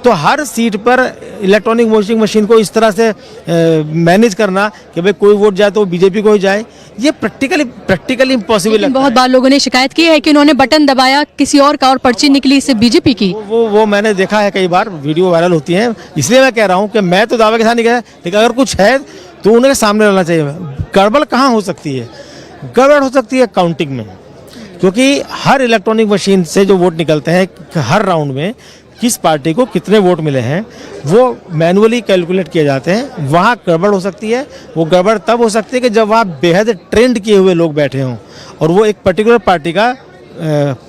तो हर सीट पर electronic voting machine को इस तरह से मैनेज करना कि भाई कोई वोट जाए तो बीजेपी को ही जाए, ये प्रैक्टिकली इम्पॉसिबल लगता है। बहुत बार लोगों ने शिकायत की है कि उन्होंने बटन दबाया किसी और का और पर्ची निकली इससे बीजेपी की। वो मैंने देखा है, कई बार वीडियो वायरल होती हैं, इसलिए मैं कह रहा हूँ कि मैं तो दावे के साथ नहीं कह रहा, लेकिन अगर कुछ है तो उन्हें सामने लाना चाहिए। गड़बड़ कहाँ हो सकती है? गड़बड़ हो सकती है काउंटिंग में, क्योंकि हर इलेक्ट्रॉनिक मशीन से जो वोट निकलते हैं हर राउंड में किस पार्टी को कितने वोट मिले हैं वो मैनुअली कैलकुलेट किए जाते हैं। वहाँ गड़बड़ हो सकती है। वो गड़बड़ तब हो सकती है कि जब वहाँ बेहद ट्रेंड किए हुए लोग बैठे हों और वो एक पर्टिकुलर पार्टी का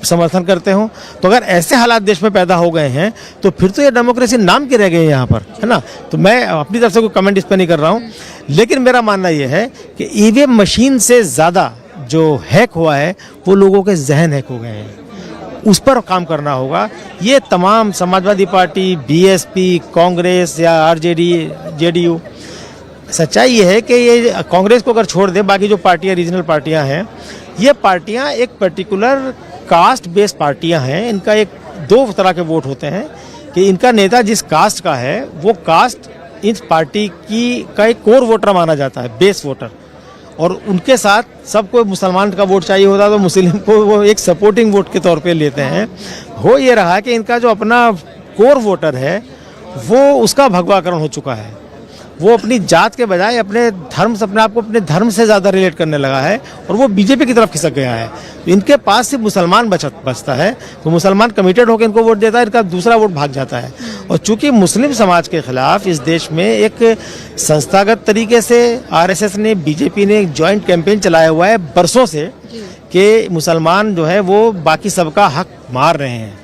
समर्थन करते हों। तो अगर ऐसे हालात देश में पैदा हो गए हैं तो फिर तो ये डेमोक्रेसी नाम के रह गए हैं यहाँ पर, है ना। तो मैं अपनी तरफ से कोई कमेंट इस पर नहीं कर रहा हूँ, लेकिन मेरा मानना ये है कि ईवीएम मशीन से ज़्यादा जो हैक हुआ है वो लोगों के जहन हैक हो गए हैं, उस पर काम करना होगा। ये तमाम समाजवादी पार्टी, बीएसपी, कांग्रेस या आरजेडी, जेडीयू, सच्चाई ये है कि ये कांग्रेस को अगर छोड़ दे बाकी जो पार्टियां रीजनल पार्टियां हैं, ये पार्टियां एक पर्टिकुलर कास्ट बेस्ड पार्टियां हैं। इनका एक दो तरह के वोट होते हैं कि इनका नेता जिस कास्ट का है वो कास्ट इस पार्टी का एक कोर वोटर माना जाता है, बेस वोटर, और उनके साथ सबको मुसलमान का वोट चाहिए होता है तो मुस्लिम को वो एक सपोर्टिंग वोट के तौर पे लेते हैं। हो ये रहा कि इनका जो अपना कोर वोटर है वो उसका भगवाकरण हो चुका है। वो अपनी जात के बजाय अपने धर्म से, अपने आप को अपने धर्म से ज़्यादा रिलेट करने लगा है और वो बीजेपी की तरफ खिसक गया है। तो इनके पास सिर्फ मुसलमान बचता है, तो मुसलमान कमिटेड होकर इनको वोट देता है, इनका दूसरा वोट भाग जाता है। और चूंकि मुस्लिम समाज के खिलाफ इस देश में एक संस्थागत तरीके से आरएसएस ने, बीजेपी ने एक जॉइंट कैंपेन चलाया हुआ है बरसों से कि मुसलमान जो है वो बाकी सबका हक मार रहे हैं।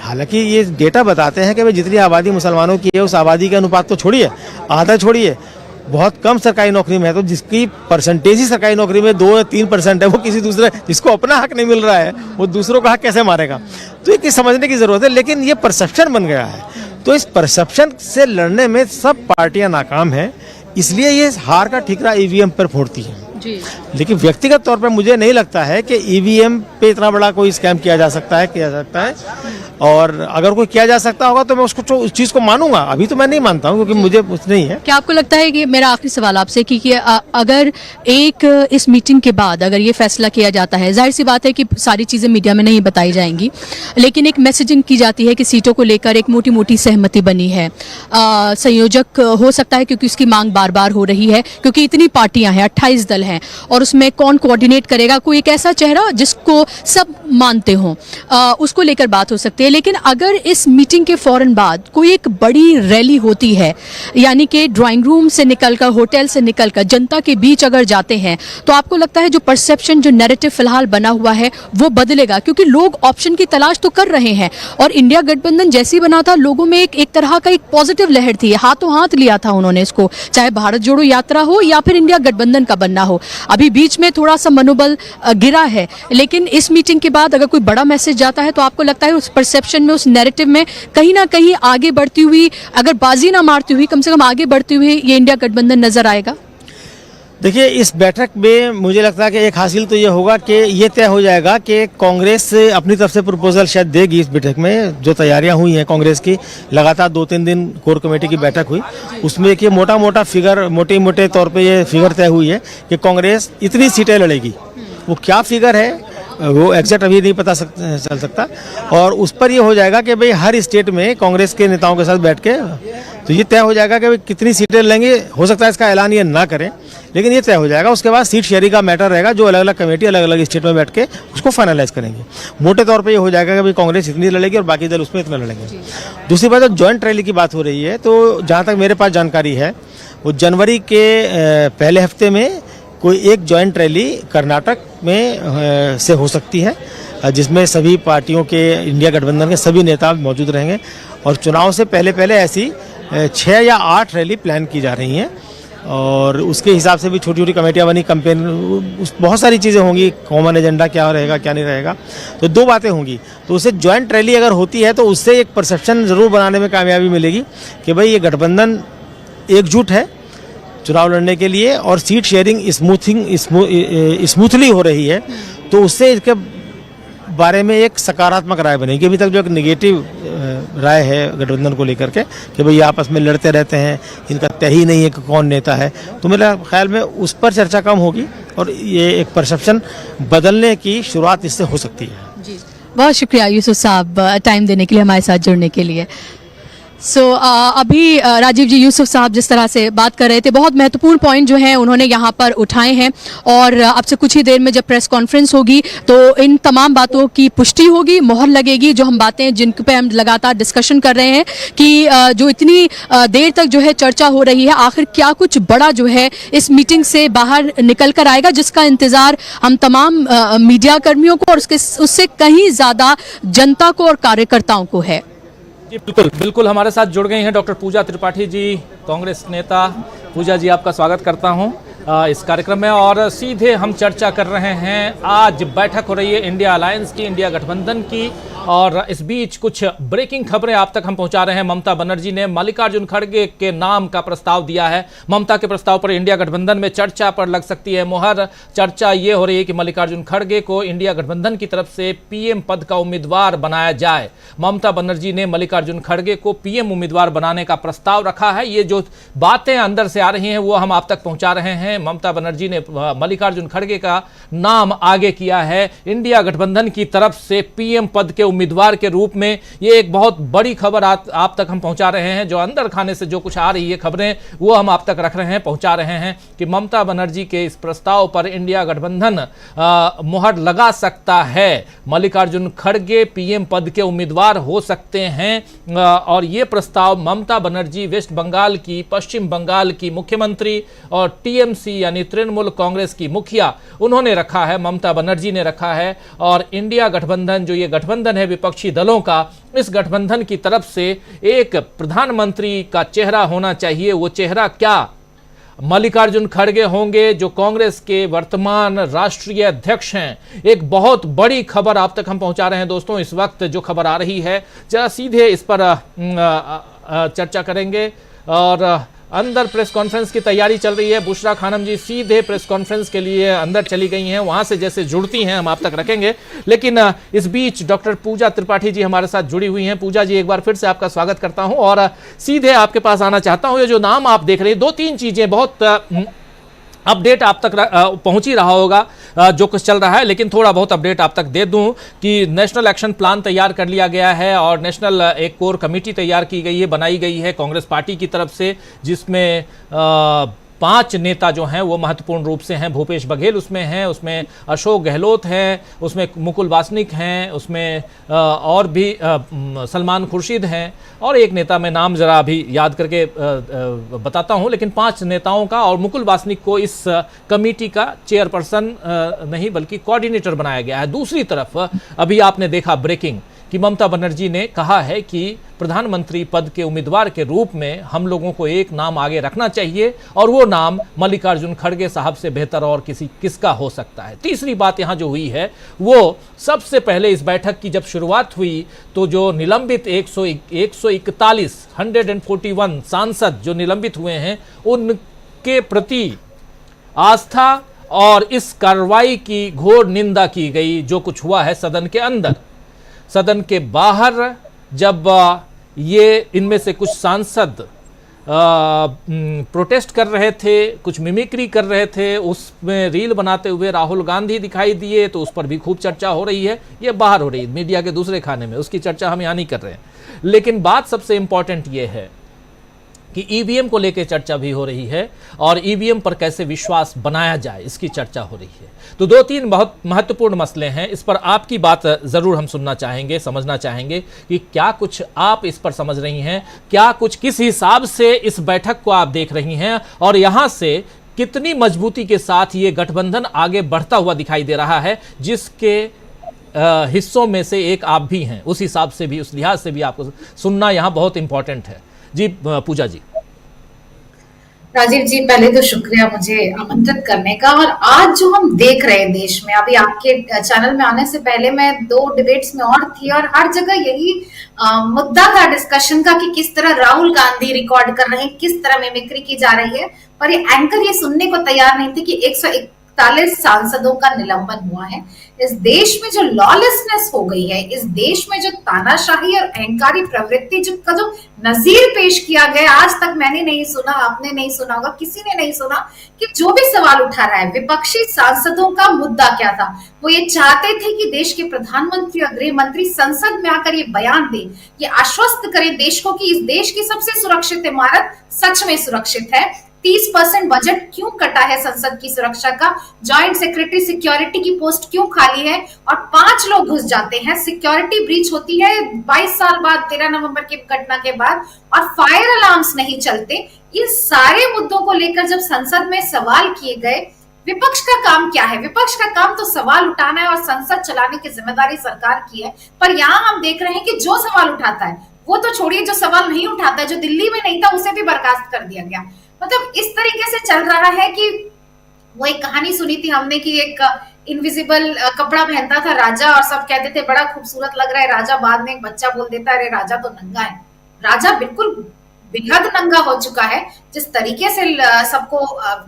हालांकि ये डेटा बताते हैं कि भाई जितनी आबादी मुसलमानों की है उस आबादी के अनुपात तो छोड़िए, आधा छोड़िए, बहुत कम सरकारी नौकरी में है, तो जिसकी परसेंटेज ही सरकारी नौकरी में 2 या 3% है, वो किसी दूसरे जिसको अपना हक नहीं मिल रहा है वो दूसरों का हक कैसे मारेगा? तो ये समझने की जरूरत है। लेकिन ये परसेप्शन बन गया है, तो इस परसेप्शन से लड़ने में सब पार्टियां नाकाम हैं, इसलिए ये हार का ठिकरा ईवीएम पर फोड़ती है। लेकिन व्यक्तिगत तौर पर मुझे नहीं लगता है कि ईवीएम पे इतना बड़ा कोई स्कैम किया जा सकता है, और अगर कोई किया जा सकता होगा तो मैं उसको उस चीज को मानूंगा। अभी तो मैं नहीं मानता हूं क्योंकि मुझे कुछ नहीं है। क्या आपको लगता है कि, मेरा आखिरी सवाल आपसे, कि अगर इस मीटिंग के बाद अगर ये फैसला किया जाता है, जाहिर सी बात है कि सारी चीजें मीडिया में नहीं बताई जाएंगी, लेकिन एक मैसेजिंग की जाती है कि सीटों को लेकर एक मोटी मोटी सहमति बनी है, संयोजक हो सकता है क्योंकि उसकी मांग बार बार हो रही है, क्योंकि इतनी पार्टियां हैं, 28 दल हैं, और उसमें कौन कोऑर्डिनेट करेगा, कोई एक ऐसा चेहरा जिसको सब मानते हों, उसको लेकर बात हो सकती है। लेकिन अगर इस मीटिंग के फौरन बाद कोई एक बड़ी रैली होती है, यानी कि ड्राइंग रूम से निकलकर, होटल से निकलकर जनता के बीच अगर जाते हैं, तो आपको लगता है जो परसेप्शन, जो नैरेटिव फिलहाल बना हुआ है वो बदलेगा? क्योंकि लोग ऑप्शन की तलाश तो कर रहे हैं, और इंडिया गठबंधन जैसी बना था, लोगों में एक तरह का एक पॉजिटिव लहर थी, हाथों हाथ लिया था उन्होंने इसको, चाहे भारत जोड़ो यात्रा हो या फिर इंडिया गठबंधन का बनना हो। अभी बीच में थोड़ा सा मनोबल गिरा है, लेकिन इस मीटिंग के बाद अगर कोई बड़ा मैसेज जाता है तो आपको लगता है उस परसेप्शन में, उस नैरेटिव में कहीं ना कहीं आगे बढ़ती हुई, अगर बाजी ना मारती हुई, कम से कम आगे बढ़ती हुई ये इंडिया गठबंधन नजर आएगा? देखिए, इस बैठक में मुझे लगता है कि एक हासिल तो ये होगा कि ये तय हो जाएगा कि कांग्रेस अपनी तरफ से प्रपोजल शायद देगी इस बैठक में। जो तैयारियां हुई हैं कांग्रेस की, लगातार 2-3 दिन कोर कमेटी की बैठक हुई, उसमें एक मोटा फिगर, मोटे तौर पे ये फिगर तय हुई है कि कांग्रेस इतनी सीटें लड़ेगी। वो क्या फिगर है वो एग्जैक्ट अभी नहीं पता चल सकता, और उस पर ये हो जाएगा कि भाई हर स्टेट में कांग्रेस के नेताओं के साथ बैठ के तो ये तय हो जाएगा कि भाई कितनी सीटें लेंगे। हो सकता है इसका ऐलान ये ना करें, लेकिन ये तय हो जाएगा। उसके बाद सीट शेयरिंग का मैटर रहेगा, जो अलग अलग कमेटी अलग अलग स्टेट में बैठ के उसको फाइनलाइज करेंगे। मोटे तौर पे ये हो जाएगा कि भाई कांग्रेस इतनी लड़ेगी और बाकी दल उसमें इतना लड़ेंगे। दूसरी बात, जो ज्वाइंट रैली की बात हो रही है, तो जहाँ तक मेरे पास जानकारी है वो जनवरी के पहले हफ्ते में कोई एक ज्वाइंट रैली कर्नाटक में से हो सकती है, जिसमें सभी पार्टियों के, इंडिया गठबंधन के सभी नेता मौजूद रहेंगे, और चुनाव से पहले ऐसी 6 या 8 रैली प्लान की जा रही हैं, और उसके हिसाब से भी छोटी छोटी कमेटियां बनी, कैंपेन, बहुत सारी चीज़ें होंगी, कॉमन एजेंडा क्या रहेगा क्या नहीं रहेगा। तो 2 बातें होंगी, तो उससे ज्वाइंट रैली अगर होती है तो उससे एक परसेप्शन ज़रूर बनाने में कामयाबी मिलेगी कि भाई ये गठबंधन एकजुट है चुनाव लड़ने के लिए, और सीट शेयरिंग स्मूथली हो रही है, तो उससे इसके बारे में एक सकारात्मक राय बनेगी। अभी तक जो एक निगेटिव राय है गठबंधन को लेकर के कि भाई आपस में लड़ते रहते हैं, इनका तय ही नहीं है कि कौन नेता है, तो मेरे ख्याल में उस पर चर्चा कम होगी और ये एक परसेप्शन बदलने की शुरुआत इससे हो सकती है। जी, बहुत शुक्रिया यूसुफ साहब टाइम देने के लिए, हमारे साथ जुड़ने के लिए। अभी राजीव जी, यूसुफ साहब जिस तरह से बात कर रहे थे, बहुत महत्वपूर्ण पॉइंट जो हैं उन्होंने यहाँ पर उठाए हैं और अब से कुछ ही देर में जब प्रेस कॉन्फ्रेंस होगी तो इन तमाम बातों की पुष्टि होगी, मोहर लगेगी। जो हम बातें जिन पे हम लगातार डिस्कशन कर रहे हैं कि जो इतनी देर तक जो है चर्चा हो रही है, आखिर क्या कुछ बड़ा जो है इस मीटिंग से बाहर निकल कर आएगा, जिसका इंतजार हम तमाम मीडिया कर्मियों को और उससे कहीं ज़्यादा जनता को और कार्यकर्ताओं को है। जी बिल्कुल बिल्कुल, हमारे साथ जुड़ गई हैं डॉक्टर पूजा त्रिपाठी जी, कांग्रेस नेता। पूजा जी, आपका स्वागत करता हूं इस कार्यक्रम में और सीधे हम चर्चा कर रहे हैं। आज बैठक हो रही है इंडिया अलायंस की, इंडिया गठबंधन की, और इस बीच कुछ ब्रेकिंग खबरें आप तक हम पहुंचा रहे हैं। ममता बनर्जी ने मल्लिकार्जुन खड़गे के नाम का प्रस्ताव दिया है। ममता के प्रस्ताव पर इंडिया गठबंधन में चर्चा पर लग सकती है मोहर। चर्चा ये हो रही है कि मल्लिकार्जुन खड़गे को इंडिया गठबंधन की तरफ से पीएम पद का उम्मीदवार बनाया जाए। ममता बनर्जी ने मल्लिकार्जुन खड़गे को पीएम उम्मीदवार बनाने का प्रस्ताव रखा है। ये जो बातें अंदर से आ रही हैं वो हम आप तक पहुंचा रहे हैं। ममता बनर्जी ने मल्लिकार्जुन खड़गे का नाम आगे किया है इंडिया गठबंधन की तरफ से पीएम पद के उम्मीदवार के रूप में। ये एक बहुत बड़ी खबर आप तक हम पहुंचा रहे हैं। जो अंदर खाने से जो कुछ आ रही है खबरें वो हम आप तक रख रहे हैं, पहुंचा रहे हैं कि ममता बनर्जी के इस प्रस्ताव पर इंडिया गठबंधन मुहर लगा सकता है। मल्लिकार्जुन खड़गे पीएम पद के उम्मीदवार हो सकते हैं और ये प्रस्ताव ममता बनर्जी वेस्ट बंगाल की, पश्चिम बंगाल की मुख्यमंत्री और टीएमसी यानी तृणमूल कांग्रेस की मुखिया, उन्होंने रखा है, ममता बनर्जी ने रखा है। और इंडिया गठबंधन, जो ये गठबंधन है विपक्षी दलों का, इस गठबंधन की तरफ से एक प्रधानमंत्री का चेहरा होना चाहिए। वो चेहरा क्या? मल्लिकार्जुन खड़गे होंगे जो कांग्रेस के वर्तमान राष्ट्रीय अध्यक्ष हैं। एक बहुत बड़ी खबर आप तक हम पहुंचा रहे हैं दोस्तों। इस वक्त जो खबर आ रही है, जरा सीधे इस पर चर्चा करेंगे। और अंदर प्रेस कॉन्फ्रेंस की तैयारी चल रही है। बुशरा खानम जी सीधे प्रेस कॉन्फ्रेंस के लिए अंदर चली गई हैं, वहां से जैसे जुड़ती हैं हम आप तक रखेंगे। लेकिन इस बीच डॉक्टर पूजा त्रिपाठी जी हमारे साथ जुड़ी हुई हैं। पूजा जी, एक बार फिर से आपका स्वागत करता हूं और सीधे आपके पास आना चाहता हूं। ये जो नाम आप देख रहे हैं, दो तीन चीजें, बहुत अपडेट आप तक पहुंच ही रहा होगा जो कुछ चल रहा है, लेकिन थोड़ा बहुत अपडेट आप तक दे दूं कि नेशनल एक्शन प्लान तैयार कर लिया गया है और नेशनल एक कोर कमेटी तैयार की गई है, बनाई गई है कांग्रेस पार्टी की तरफ से, जिसमें 5 नेता जो हैं वो महत्वपूर्ण रूप से हैं। भूपेश बघेल उसमें हैं, उसमें अशोक गहलोत हैं, उसमें मुकुल वासनिक हैं, उसमें और भी सलमान खुर्शीद हैं और एक नेता में नाम जरा अभी याद करके बताता हूं। लेकिन 5 नेताओं का और मुकुल वासनिक को इस कमेटी का चेयरपर्सन नहीं बल्कि कोऑर्डिनेटर बनाया गया है। दूसरी तरफ अभी आपने देखा ब्रेकिंग कि ममता बनर्जी ने कहा है कि प्रधानमंत्री पद के उम्मीदवार के रूप में हम लोगों को एक नाम आगे रखना चाहिए और वो नाम मल्लिकार्जुन खड़गे साहब से बेहतर और किसका हो सकता है। तीसरी बात यहां जो हुई है वो सबसे पहले इस बैठक की जब शुरुआत हुई तो जो निलंबित 141 सांसद जो निलंबित हुए हैं उनके प्रति आस्था और इस कार्रवाई की घोर निंदा की गई। जो कुछ हुआ है सदन के अंदर, सदन के बाहर जब ये इनमें से कुछ सांसद प्रोटेस्ट कर रहे थे, कुछ मिमिक्री कर रहे थे, उसमें रील बनाते हुए राहुल गांधी दिखाई दिए तो उस पर भी खूब चर्चा हो रही है। ये बाहर हो रही है मीडिया के दूसरे खाने में, उसकी चर्चा हम यहाँ नहीं कर रहे हैं। लेकिन बात सबसे इंपॉर्टेंट ये है कि ईवीएम को लेकर चर्चा भी हो रही है और ईवीएम पर कैसे विश्वास बनाया जाए इसकी चर्चा हो रही है। तो 2-3 बहुत महत्वपूर्ण मसले हैं, इस पर आपकी बात जरूर हम सुनना चाहेंगे, समझना चाहेंगे कि क्या कुछ आप इस पर समझ रही हैं, क्या कुछ किस हिसाब से इस बैठक को आप देख रही हैं और यहां से कितनी मजबूती के साथ ये गठबंधन आगे बढ़ता हुआ दिखाई दे रहा है, जिसके हिस्सों में से एक आप भी हैं। उस हिसाब से भी, उस लिहाज से भी आपको सुनना यहां बहुत इंपॉर्टेंट है। जी पूजा जी। राजीव जी, पहले तो शुक्रिया मुझे आमंत्रित करने का। और आज जो हम देख रहे हैं देश में, अभी आपके चैनल में आने से पहले मैं 2 डिबेट्स में और थी और हर जगह यही मुद्दा था डिस्कशन का कि किस तरह राहुल गांधी रिकॉर्ड कर रहे हैं, किस तरह मिमिक्री की जा रही है। पर ये एंकर ये सुनने को तैयार नहीं थे कि 141 सांसदों का निलंबन हुआ है। इस देश में जो लॉलेसनेस हो गई है, इस देश में जो तानाशाही और अहंकारी प्रवृत्ति का जो नजीर पेश किया गया, आज तक मैंने नहीं सुना, आपने नहीं सुना होगा, किसी ने नहीं सुना कि जो भी सवाल उठा रहा है विपक्षी सांसदों का मुद्दा क्या था। वो ये चाहते थे कि देश के प्रधानमंत्री और गृह मंत्री संसद में आकर ये बयान दे, ये आश्वस्त करें देश को कि इस देश की सबसे सुरक्षित इमारत सच में सुरक्षित है। 30% बजट क्यों कटा है संसद की सुरक्षा का, जॉइंट सेक्रेटरी सिक्योरिटी की पोस्ट क्यों खाली है और 5 लोग घुस जाते हैं, सिक्योरिटी ब्रीच होती है 22 साल बाद 13 नवंबर की घटना के बाद और फायर अलार्म्स नहीं चलते। इन सारे मुद्दों को लेकर जब संसद में सवाल किए गए, विपक्ष का काम क्या है? विपक्ष का काम तो सवाल उठाना है और संसद चलाने की जिम्मेदारी सरकार की है। पर यहाँ हम देख रहे हैं कि जो सवाल उठाता है वो तो छोड़िए, जो सवाल नहीं उठाता है, जो दिल्ली में नहीं था उसे भी बर्खास्त कर दिया गया। मतलब इस तरीके से चल रहा है कि वो एक कहानी सुनी थी हमने कि एक इनविजिबल कपड़ा पहनता था राजा और सब कहते थे बड़ा खूबसूरत लग रहा है राजा। बाद में एक बच्चा बोल देता है अरे राजा तो नंगा है। राजा बिल्कुल बेहद नंगा हो चुका है। जिस तरीके से सबको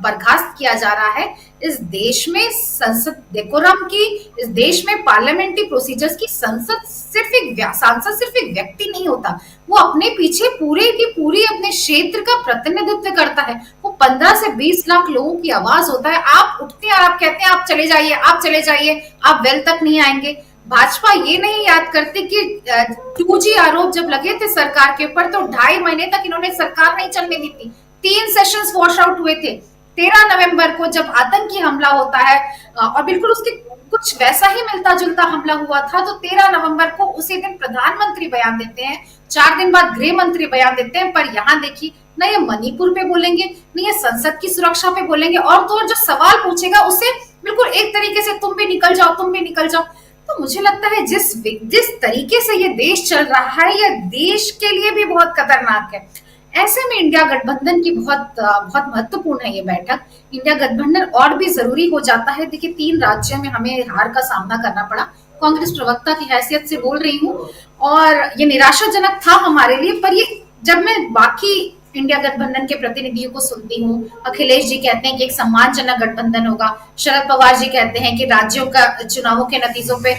बर्खास्त किया जा रहा है, इस देश में संसद डेकोरम की, इस देश में पार्लियामेंट्री प्रोसीजर्स की, सांसद सिर्फ एक व्यक्ति नहीं होता, वो अपने पीछे पूरे की पूरी अपने क्षेत्र का प्रतिनिधित्व करता है। वो 15 से 20 लाख लोगों की आवाज होता है। आप उठते हैं और आप कहते हैं आप चले जाइए, आप चले जाइए, आप वेल तक नहीं आएंगे। भाजपा ये नहीं याद करती कि 2G आरोप जब लगे थे सरकार के ऊपर तो 2.5 महीने तक इन्होंने सरकार नहीं चलने दी थी। 3 सेशंस वॉश आउट हुए थे। 13 नवंबर को जब आतंकी हमला होता है और बिल्कुल उसके कुछ वैसा ही मिलता जुलता हमला हुआ था, तो 13 नवंबर को उसी दिन प्रधानमंत्री बयान देते हैं, 4 दिन बाद गृह मंत्री बयान देते हैं। पर यहाँ देखिए, न ये मणिपुर पे बोलेंगे, न ये संसद की सुरक्षा पे बोलेंगे, और तो और जो सवाल पूछेगा उसे बिल्कुल एक तरीके से तुम भी निकल जाओ, तुम भी निकल जाओ। तो मुझे लगता है जिस तरीके से ये देश चल रहा है, यह देश के लिए भी बहुत खतरनाक है। ऐसे में इंडिया गठबंधन की बहुत महत्वपूर्ण है ये बैठक। इंडिया गठबंधन और भी जरूरी हो जाता है। देखिए 3 राज्यों में हमें हार का सामना करना पड़ा। कांग्रेस प्रवक्ता की हैसियत से बोल रही हूँ और ये निराशाजनक था हमारे लिए। पर ये जब मैं बाकी इंडिया गठबंधन के प्रतिनिधियों को सुनती हूँ, अखिलेश जी कहते हैं कि एक सम्मानजनक गठबंधन होगा, शरद पवार जी कहते हैं कि राज्यों का चुनावों के नतीजों पे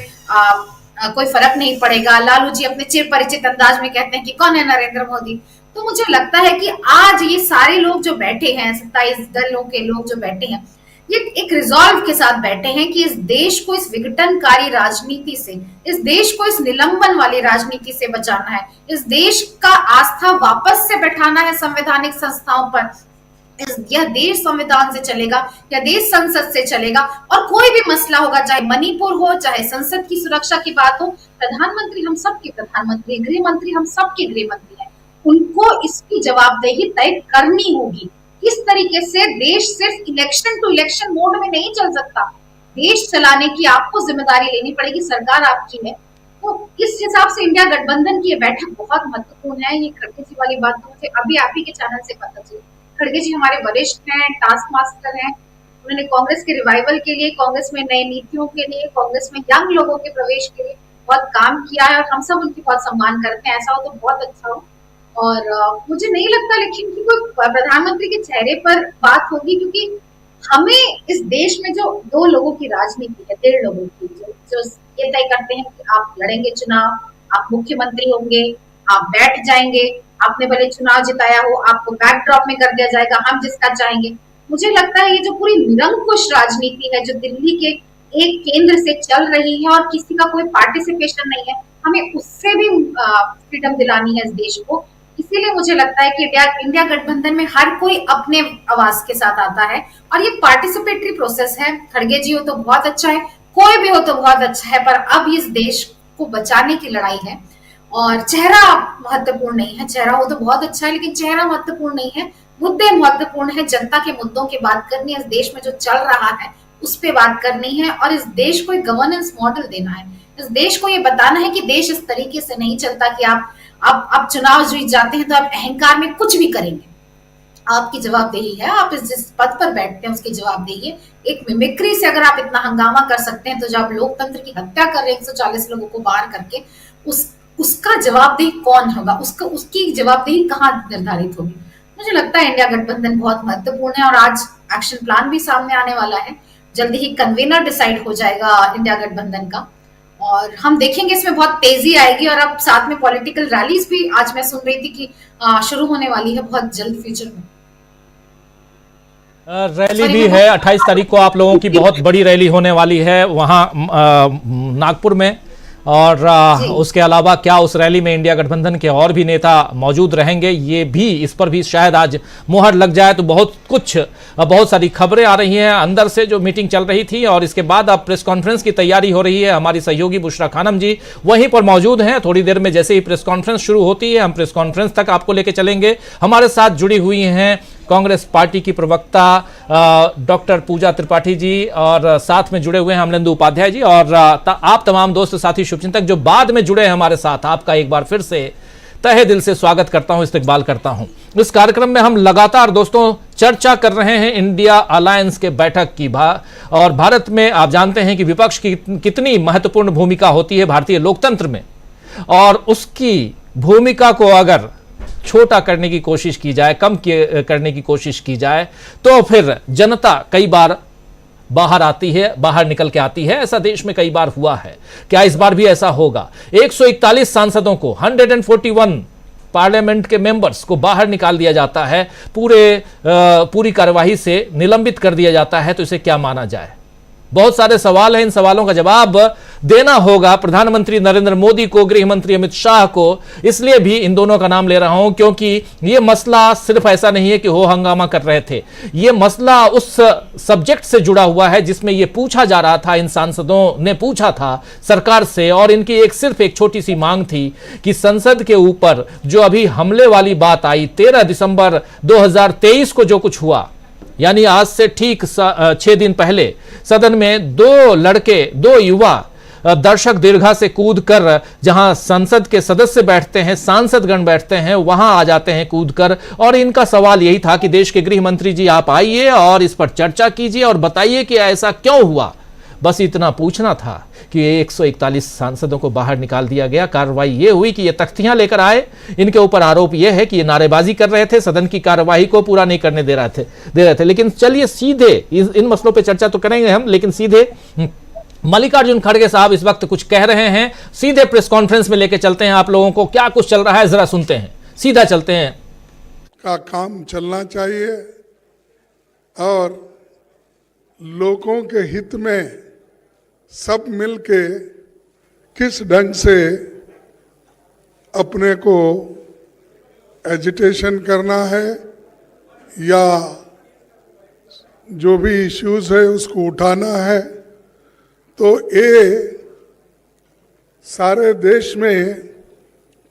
कोई फर्क नहीं पड़ेगा, लालू जी अपने चिर परिचित अंदाज में कहते हैं कि कौन है नरेंद्र मोदी। तो मुझे लगता है कि आज ये सारे लोग जो बैठे हैं, 27 दलों के लोग जो बैठे हैं, ये एक रिजॉल्व के साथ बैठे हैं कि इस देश को इस विघटनकारी राजनीति से, इस देश को इस निलंबन वाली राजनीति से बचाना है, इस देश का आस्था वापस से बैठाना है संवैधानिक संस्थाओं पर। यह देश संविधान से चलेगा, यह देश संसद से चलेगा, और कोई भी मसला होगा, चाहे मणिपुर हो, चाहे संसद की सुरक्षा की बात हो, प्रधानमंत्री हम सबके प्रधानमंत्री, गृह मंत्री हम सबके गृह मंत्री हैं, उनको इसकी जवाबदेही तय करनी होगी। इस तरीके से देश सिर्फ इलेक्शन टू इलेक्शन मोड में नहीं चल सकता। देश चलाने की आपको जिम्मेदारी लेनी पड़ेगी, सरकार आपकी है। तो इस हिसाब से इंडिया गठबंधन की ये बैठक बहुत महत्वपूर्ण है। ये खड़गे जी वाली बात तो मुझे अभी आप ही के चैनल से पता चली। खड़गे जी हमारे वरिष्ठ हैं, टास्क मास्टर हैं। उन्होंने कांग्रेस के रिवाइवल के लिए, कांग्रेस में नई नीतियों के लिए, कांग्रेस में यंग लोगों के प्रवेश के लिए बहुत काम किया है और हम सब उनकी बहुत सम्मान करते हैं। ऐसा हो तो बहुत अच्छा हो। और मुझे नहीं लगता लेकिन कि कोई प्रधानमंत्री के चेहरे पर बात होगी, क्योंकि हमें इस देश में जो 2 लोगों की राजनीति है, 1.5 लोगों की, जो ये तय करते हैं कि आप लड़ेंगे चुनाव, आप मुख्यमंत्री होंगे, आप बैठ जाएंगे, आपने भले चुनाव जिताया हो, आपको बैकड्रॉप में कर दिया जाएगा, हम जिसका चाहेंगे। मुझे लगता है ये जो पूरी निरंकुश राजनीति है जो दिल्ली के एक केंद्र से चल रही है और किसी का कोई पार्टिसिपेशन नहीं है, हमें उससे भी फ्रीडम दिलानी है इस देश को। इसीलिए मुझे लगता है कि इंडिया गठबंधन में हर कोई अपने आवाज के साथ आता है और ये पार्टिसिपेटरी प्रोसेस है। खड़गे जी हो तो बहुत अच्छा है, कोई भी हो तो बहुत अच्छा है, पर अब इस देश को बचाने की लड़ाई है। और चेहरा महत्वपूर्ण नहीं है, चेहरा हो तो बहुत अच्छा है लेकिन चेहरा महत्वपूर्ण नहीं है, मुद्दे महत्वपूर्ण है। जनता के मुद्दों की बात करनी है, इस देश में जो चल रहा है उस पर बात करनी है और इस देश को एक गवर्नेंस मॉडल देना है। इस देश को ये बताना है कि देश इस तरीके से नहीं चलता कि आप चुनाव जीत जाते हैं तो आप अहंकार में कुछ भी करेंगे। आपकी जवाबदेही है, आप जिस पद पर बैठते हैं उसकी जवाबदेही है। एक मिमिक्री से अगर आप इतना हंगामा कर सकते हैं तो जब आप लोकतंत्र की हत्या कर रहे हैं 140 लोगों को बाहर करके, उसका जवाबदेही कौन होगा, उसकी जवाबदेही कहाँ निर्धारित होगी। मुझे लगता है इंडिया गठबंधन बहुत महत्वपूर्ण है और आज एक्शन प्लान भी सामने आने वाला है जल्दी ही कन्वीनर डिसाइड हो जाएगा इंडिया गठबंधन का, और हम देखेंगे इसमें बहुत तेजी आएगी। और अब साथ में पॉलिटिकल रैलीज भी आज मैं सुन रही थी कि शुरू होने वाली है बहुत जल्द फ्यूचर में। रैली भी है 28 तारीख को, आप लोगों की बहुत बड़ी रैली होने वाली है वहां नागपुर में, और उसके अलावा क्या उस रैली में इंडिया गठबंधन के और भी नेता मौजूद रहेंगे, ये भी, इस पर भी शायद आज मुहर लग जाए। तो बहुत सारी खबरें आ रही हैं अंदर से जो मीटिंग चल रही थी, और इसके बाद अब प्रेस कॉन्फ्रेंस की तैयारी हो रही है। हमारी सहयोगी बुशरा खानम जी वहीं पर मौजूद हैं। थोड़ी देर में जैसे ही प्रेस कॉन्फ्रेंस शुरू होती है, हम प्रेस कॉन्फ्रेंस तक आपको लेके चलेंगे। हमारे साथ जुड़ी हुई हैं कांग्रेस पार्टी की प्रवक्ता डॉक्टर पूजा त्रिपाठी जी, और साथ में जुड़े हुए हैं अमलेंदु उपाध्याय जी, और आप तमाम दोस्त साथी शुभचिंतक जो बाद में जुड़े हैं हमारे साथ, आपका एक बार फिर से तहे दिल से स्वागत करता हूं, इस्तकबाल करता हूं। इस कार्यक्रम में हम लगातार दोस्तों चर्चा कर रहे हैं इंडिया अलायंस के बैठक की, और भारत में आप जानते हैं कि विपक्ष की कितनी महत्वपूर्ण भूमिका होती है भारतीय लोकतंत्र में, और उसकी भूमिका को अगर छोटा करने की कोशिश की जाए, कम करने की कोशिश की जाए, तो फिर जनता कई बार बाहर आती है, बाहर निकल के आती है। ऐसा देश में कई बार हुआ है, क्या इस बार भी ऐसा होगा? 141 सांसदों को, 141 पार्लियामेंट के मेंबर्स को बाहर निकाल दिया जाता है, पूरी कार्यवाही से निलंबित कर दिया जाता है, तो इसे क्या माना जाए? बहुत सारे सवाल हैं, इन सवालों का जवाब देना होगा प्रधानमंत्री नरेंद्र मोदी को, गृह मंत्री अमित शाह को। इसलिए भी इन दोनों का नाम ले रहा हूं क्योंकि यह मसला सिर्फ ऐसा नहीं है कि हो हंगामा कर रहे थे, यह मसला उस सब्जेक्ट से जुड़ा हुआ है जिसमें यह पूछा जा रहा था, इन सांसदों ने पूछा था सरकार से, और इनकी सिर्फ एक छोटी सी मांग थी कि संसद के ऊपर जो अभी हमले वाली बात आई 13 दिसंबर 2023 को जो कुछ हुआ, यानी आज से ठीक 6 दिन पहले सदन में दो युवा दर्शक दीर्घा से कूद कर, जहां संसद के सदस्य बैठते हैं, सांसदगण बैठते हैं, वहां आ जाते हैं कूद कर, और इनका सवाल यही था कि देश के गृह मंत्री जी आप आइए और इस पर चर्चा कीजिए और बताइए कि ऐसा क्यों हुआ। बस इतना पूछना था कि 141 सांसदों को बाहर निकाल दिया गया। कार्रवाई ये हुई कि ये तख्तियां लेकर आए, इनके ऊपर आरोप यह है कि ये नारेबाजी कर रहे थे, सदन की कार्यवाही को पूरा नहीं करने दे रहे थे। लेकिन चलिए सीधे इन मसलों पे चर्चा तो करेंगे हम, लेकिन सीधे मल्लिकार्जुन खड़गे साहब इस वक्त कुछ कह रहे हैं, सीधे प्रेस कॉन्फ्रेंस में लेके चलते हैं आप लोगों को, क्या कुछ चल रहा है जरा सुनते हैं, सीधा चलते हैं। का काम चलना चाहिए और लोगों के हित में सब मिलके किस ढंग से अपने को एजिटेशन करना है या जो भी इश्यूज है उसको उठाना है। तो ये सारे देश में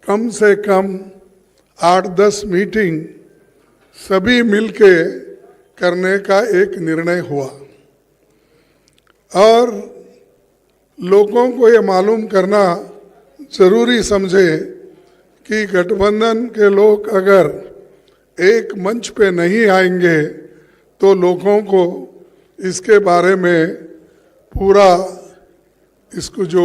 कम से कम 8-10 मीटिंग सभी मिलके करने का एक निर्णय हुआ, और लोगों को ये मालूम करना जरूरी समझे कि गठबंधन के लोग अगर एक मंच पे नहीं आएंगे तो लोगों को इसके बारे में पूरा इसको जो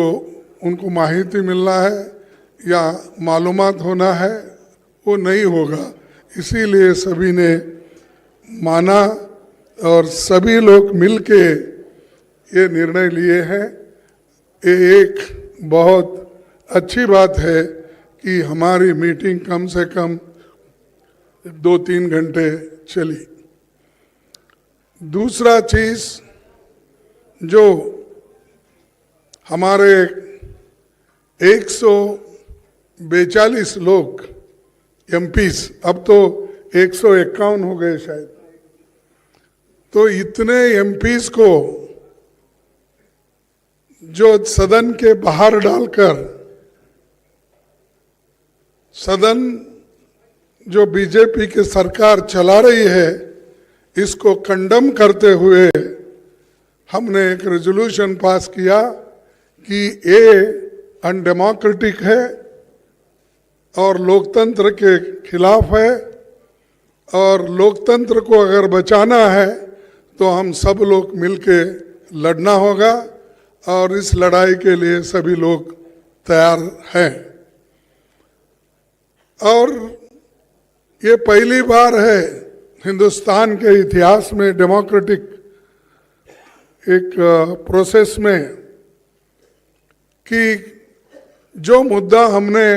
उनको माहिती मिलना है या मालूमात होना है वो नहीं होगा। इसीलिए सभी ने माना और सभी लोग मिलके ये निर्णय लिए हैं। ये एक बहुत अच्छी बात है कि हमारी मीटिंग कम से कम 2-3 घंटे चली। दूसरा चीज, जो हमारे 142 लोग एमपीस, अब तो 151 हो गए शायद, तो इतने एमपीस को जो सदन के बाहर डालकर सदन जो बीजेपी की सरकार चला रही है इसको कंडम करते हुए हमने एक रेजोल्यूशन पास किया कि ये अनडेमोक्रेटिक है और लोकतंत्र के खिलाफ है, और लोकतंत्र को अगर बचाना है तो हम सब लोग मिलके लड़ना होगा, और इस लड़ाई के लिए सभी लोग तैयार हैं। और ये पहली बार है हिंदुस्तान के इतिहास में डेमोक्रेटिक एक प्रोसेस में कि जो मुद्दा हमने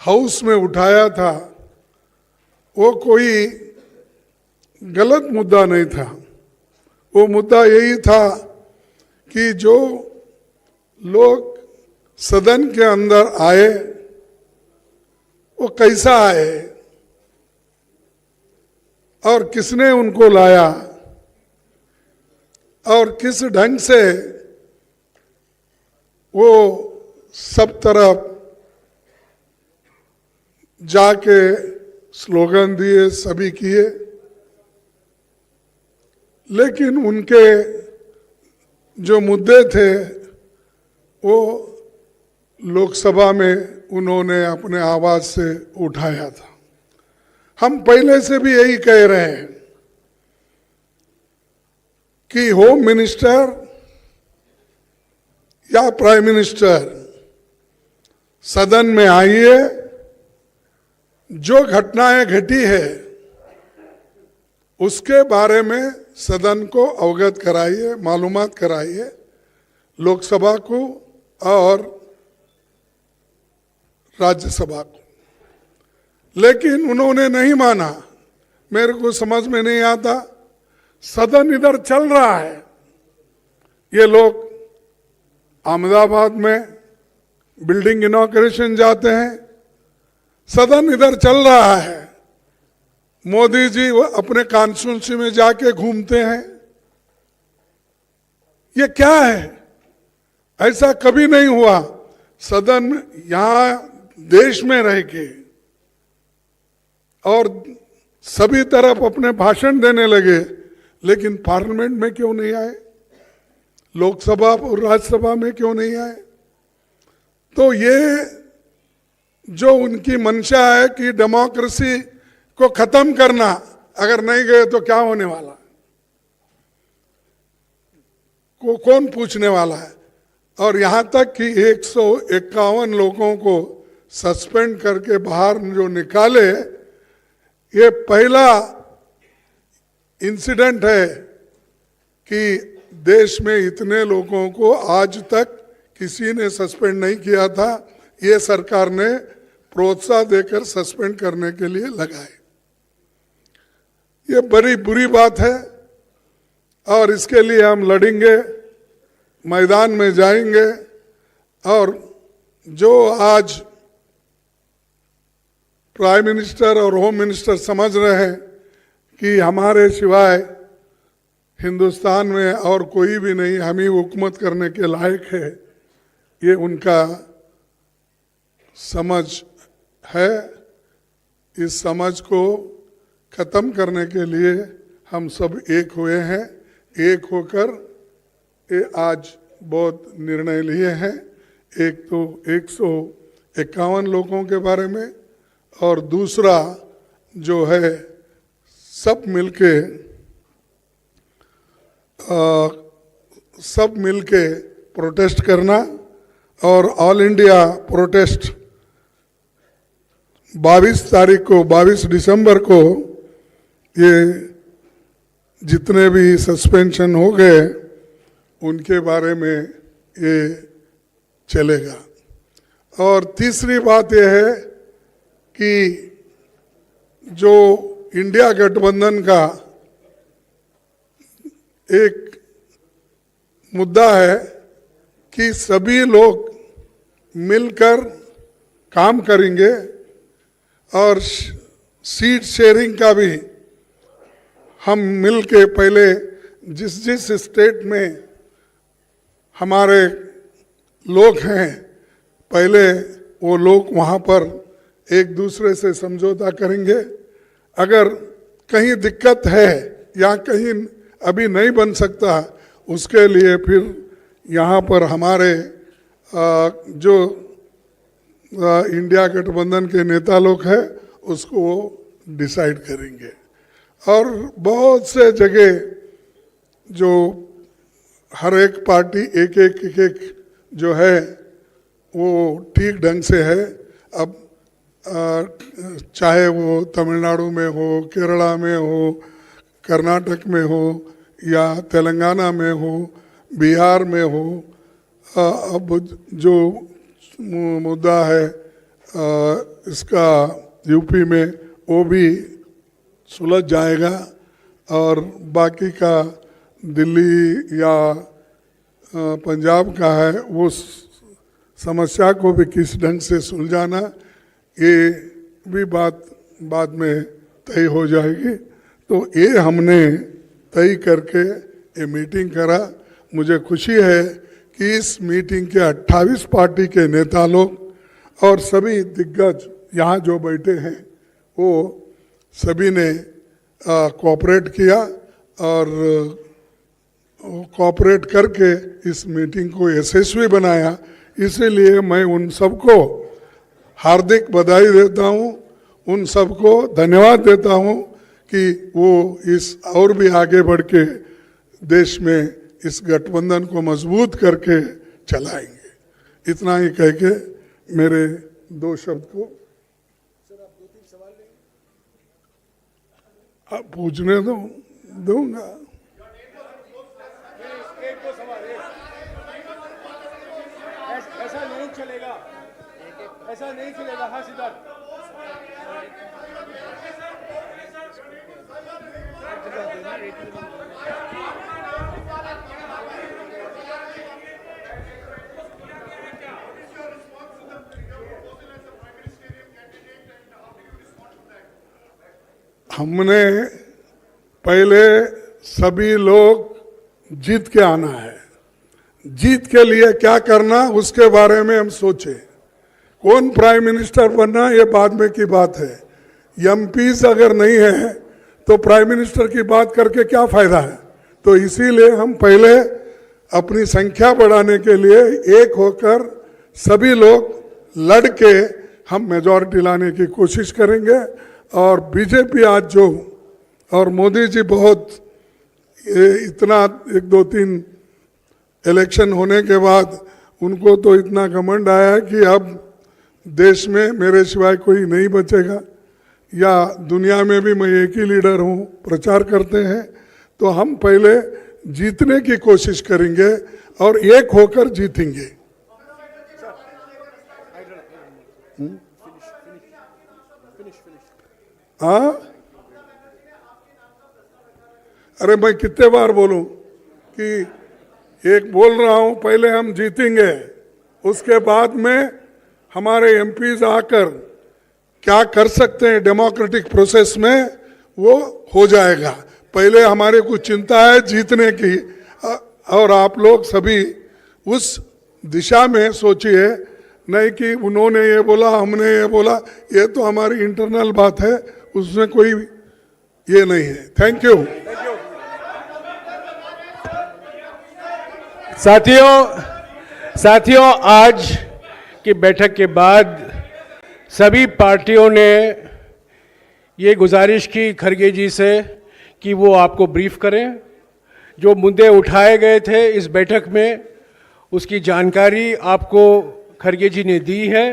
हाउस में उठाया था वो कोई गलत मुद्दा नहीं था। वो मुद्दा यही था कि जो लोग सदन के अंदर आए वो कैसा आए और किसने उनको लाया और किस ढंग से वो सब तरफ जाके स्लोगन दिए, सभी किए, लेकिन उनके जो मुद्दे थे वो लोकसभा में उन्होंने अपने आवाज से उठाया था। हम पहले से भी यही कह रहे हैं कि होम मिनिस्टर या प्राइम मिनिस्टर सदन में आइए, जो घटनाएं घटी है उसके बारे में सदन को अवगत कराइए, मालूमात कराइए लोकसभा को और राज्यसभा को। लेकिन उन्होंने नहीं माना। मेरे को समझ में नहीं आता, सदन इधर चल रहा है, ये लोग अहमदाबाद में बिल्डिंग इनॉग्रेशन जाते हैं, सदन इधर चल रहा है, मोदी जी वो अपने कॉन्स्टिट्यूंसी में जाके घूमते हैं। ये क्या है? ऐसा कभी नहीं हुआ। सदन यहां देश में रह के और सभी तरफ अपने भाषण देने लगे, लेकिन पार्लियामेंट में क्यों नहीं आए? लोकसभा और राज्यसभा में क्यों नहीं आए? तो ये जो उनकी मंशा है कि डेमोक्रेसी को खत्म करना, अगर नहीं गए तो क्या होने वाला को कौन पूछने वाला है? और यहां तक कि 151 लोगों को सस्पेंड करके बाहर जो निकाले, ये पहला इंसिडेंट है कि देश में इतने लोगों को आज तक किसी ने सस्पेंड नहीं किया था। ये सरकार ने प्रोत्साहन देकर सस्पेंड करने के लिए लगाए। ये बड़ी बुरी बात है और इसके लिए हम लड़ेंगे, मैदान में जाएंगे। और जो आज प्राइम मिनिस्टर और होम मिनिस्टर समझ रहे हैं कि हमारे सिवाय हिंदुस्तान में और कोई भी नहीं, हम ही हुकूमत करने के लायक है, ये उनका समझ है। इस समझ को खत्म करने के लिए हम सब एक हुए हैं। एक होकर ये आज बहुत निर्णय लिए हैं। एक तो 151 लोगों के बारे में, और दूसरा जो है सब मिलके प्रोटेस्ट करना। और ऑल इंडिया प्रोटेस्ट 22 दिसंबर को ये जितने भी सस्पेंशन हो गए उनके बारे में ये चलेगा। और तीसरी बात यह है कि जो इंडिया गठबंधन का एक मुद्दा है कि सभी लोग मिलकर काम करेंगे और सीट शेयरिंग का भी हम मिलके पहले जिस स्टेट में हमारे लोग हैं, पहले वो लोग वहाँ पर एक दूसरे से समझौता करेंगे। अगर कहीं दिक्कत है या कहीं अभी नहीं बन सकता, उसके लिए फिर यहाँ पर हमारे जो इंडिया गठबंधन के नेता लोग हैं उसको डिसाइड करेंगे। और बहुत से जगह जो हर एक पार्टी एक जो है वो ठीक ढंग से है। अब चाहे वो तमिलनाडु में हो, केरला में हो, कर्नाटक में हो या तेलंगाना में हो, बिहार में हो, अब जो मुद्दा है इसका यूपी में, वो भी सुलझ जाएगा और बाकी का दिल्ली या पंजाब का है वो समस्या को भी किस ढंग से सुलझाना, ये भी बात बाद में तय हो जाएगी। तो ये हमने तय करके ये मीटिंग करा। मुझे खुशी है कि इस मीटिंग के 28 पार्टी के नेता लोग और सभी दिग्गज यहाँ जो बैठे हैं वो सभी ने कोऑपरेट किया और कोऑपरेट करके इस मीटिंग को यशस्वी बनाया। इसीलिए मैं उन सबको हार्दिक बधाई देता हूँ, उन सबको धन्यवाद देता हूँ कि वो इस और भी आगे बढ़ के देश में इस गठबंधन को मजबूत करके चलाएंगे। इतना ही कह के मेरे 2 शब्द को आप पूछने दूंगा। ऐसा नहीं चलेगा, ऐसा नहीं चलेगा। हाँ सिद्धार्थ, हमने पहले सभी लोग जीत के आना है। जीत के लिए क्या करना उसके बारे में हम सोचे। कौन प्राइम मिनिस्टर बनना ये बाद में की बात है। एमपीज अगर नहीं है तो प्राइम मिनिस्टर की बात करके क्या फायदा है। तो इसीलिए हम पहले अपनी संख्या बढ़ाने के लिए एक होकर सभी लोग लड़ के हम मेजॉरिटी लाने की कोशिश करेंगे। और बीजेपी आज जो और मोदी जी बहुत इतना 1-2-3 इलेक्शन होने के बाद उनको तो इतना घमंड आया कि अब देश में मेरे सिवाय कोई नहीं बचेगा या दुनिया में भी मैं एक ही लीडर हूँ प्रचार करते हैं। तो हम पहले जीतने की कोशिश करेंगे और एक होकर जीतेंगे। हाँ, अरे मैं कितने बार बोलूं कि एक बोल रहा हूं, पहले हम जीतेंगे, उसके बाद में हमारे एमपीज आकर क्या कर सकते हैं डेमोक्रेटिक प्रोसेस में वो हो जाएगा। पहले हमारे को चिंता है जीतने की और आप लोग सभी उस दिशा में सोचिए, नहीं कि उन्होंने ये बोला हमने ये बोला। ये तो हमारी इंटरनल बात है, उसमें कोई ये नहीं है। Thank you. साथियों आज की बैठक के बाद सभी पार्टियों ने ये गुजारिश की खरगे जी से कि वो आपको ब्रीफ करें। जो मुद्दे उठाए गए थे इस बैठक में उसकी जानकारी आपको खरगे जी ने दी है।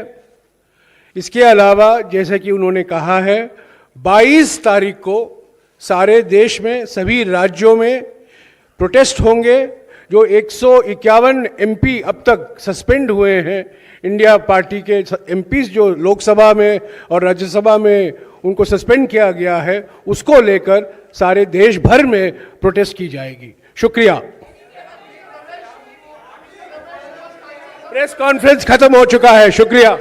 इसके अलावा जैसे कि उन्होंने कहा है 22 तारीख को सारे देश में सभी राज्यों में प्रोटेस्ट होंगे। जो 151 एमपी अब तक सस्पेंड हुए हैं, इंडिया पार्टी के एमपीज जो लोकसभा में और राज्यसभा में उनको सस्पेंड किया गया है, उसको लेकर सारे देश भर में प्रोटेस्ट की जाएगी। शुक्रिया। प्रेस कॉन्फ्रेंस खत्म हो चुका है। शुक्रिया।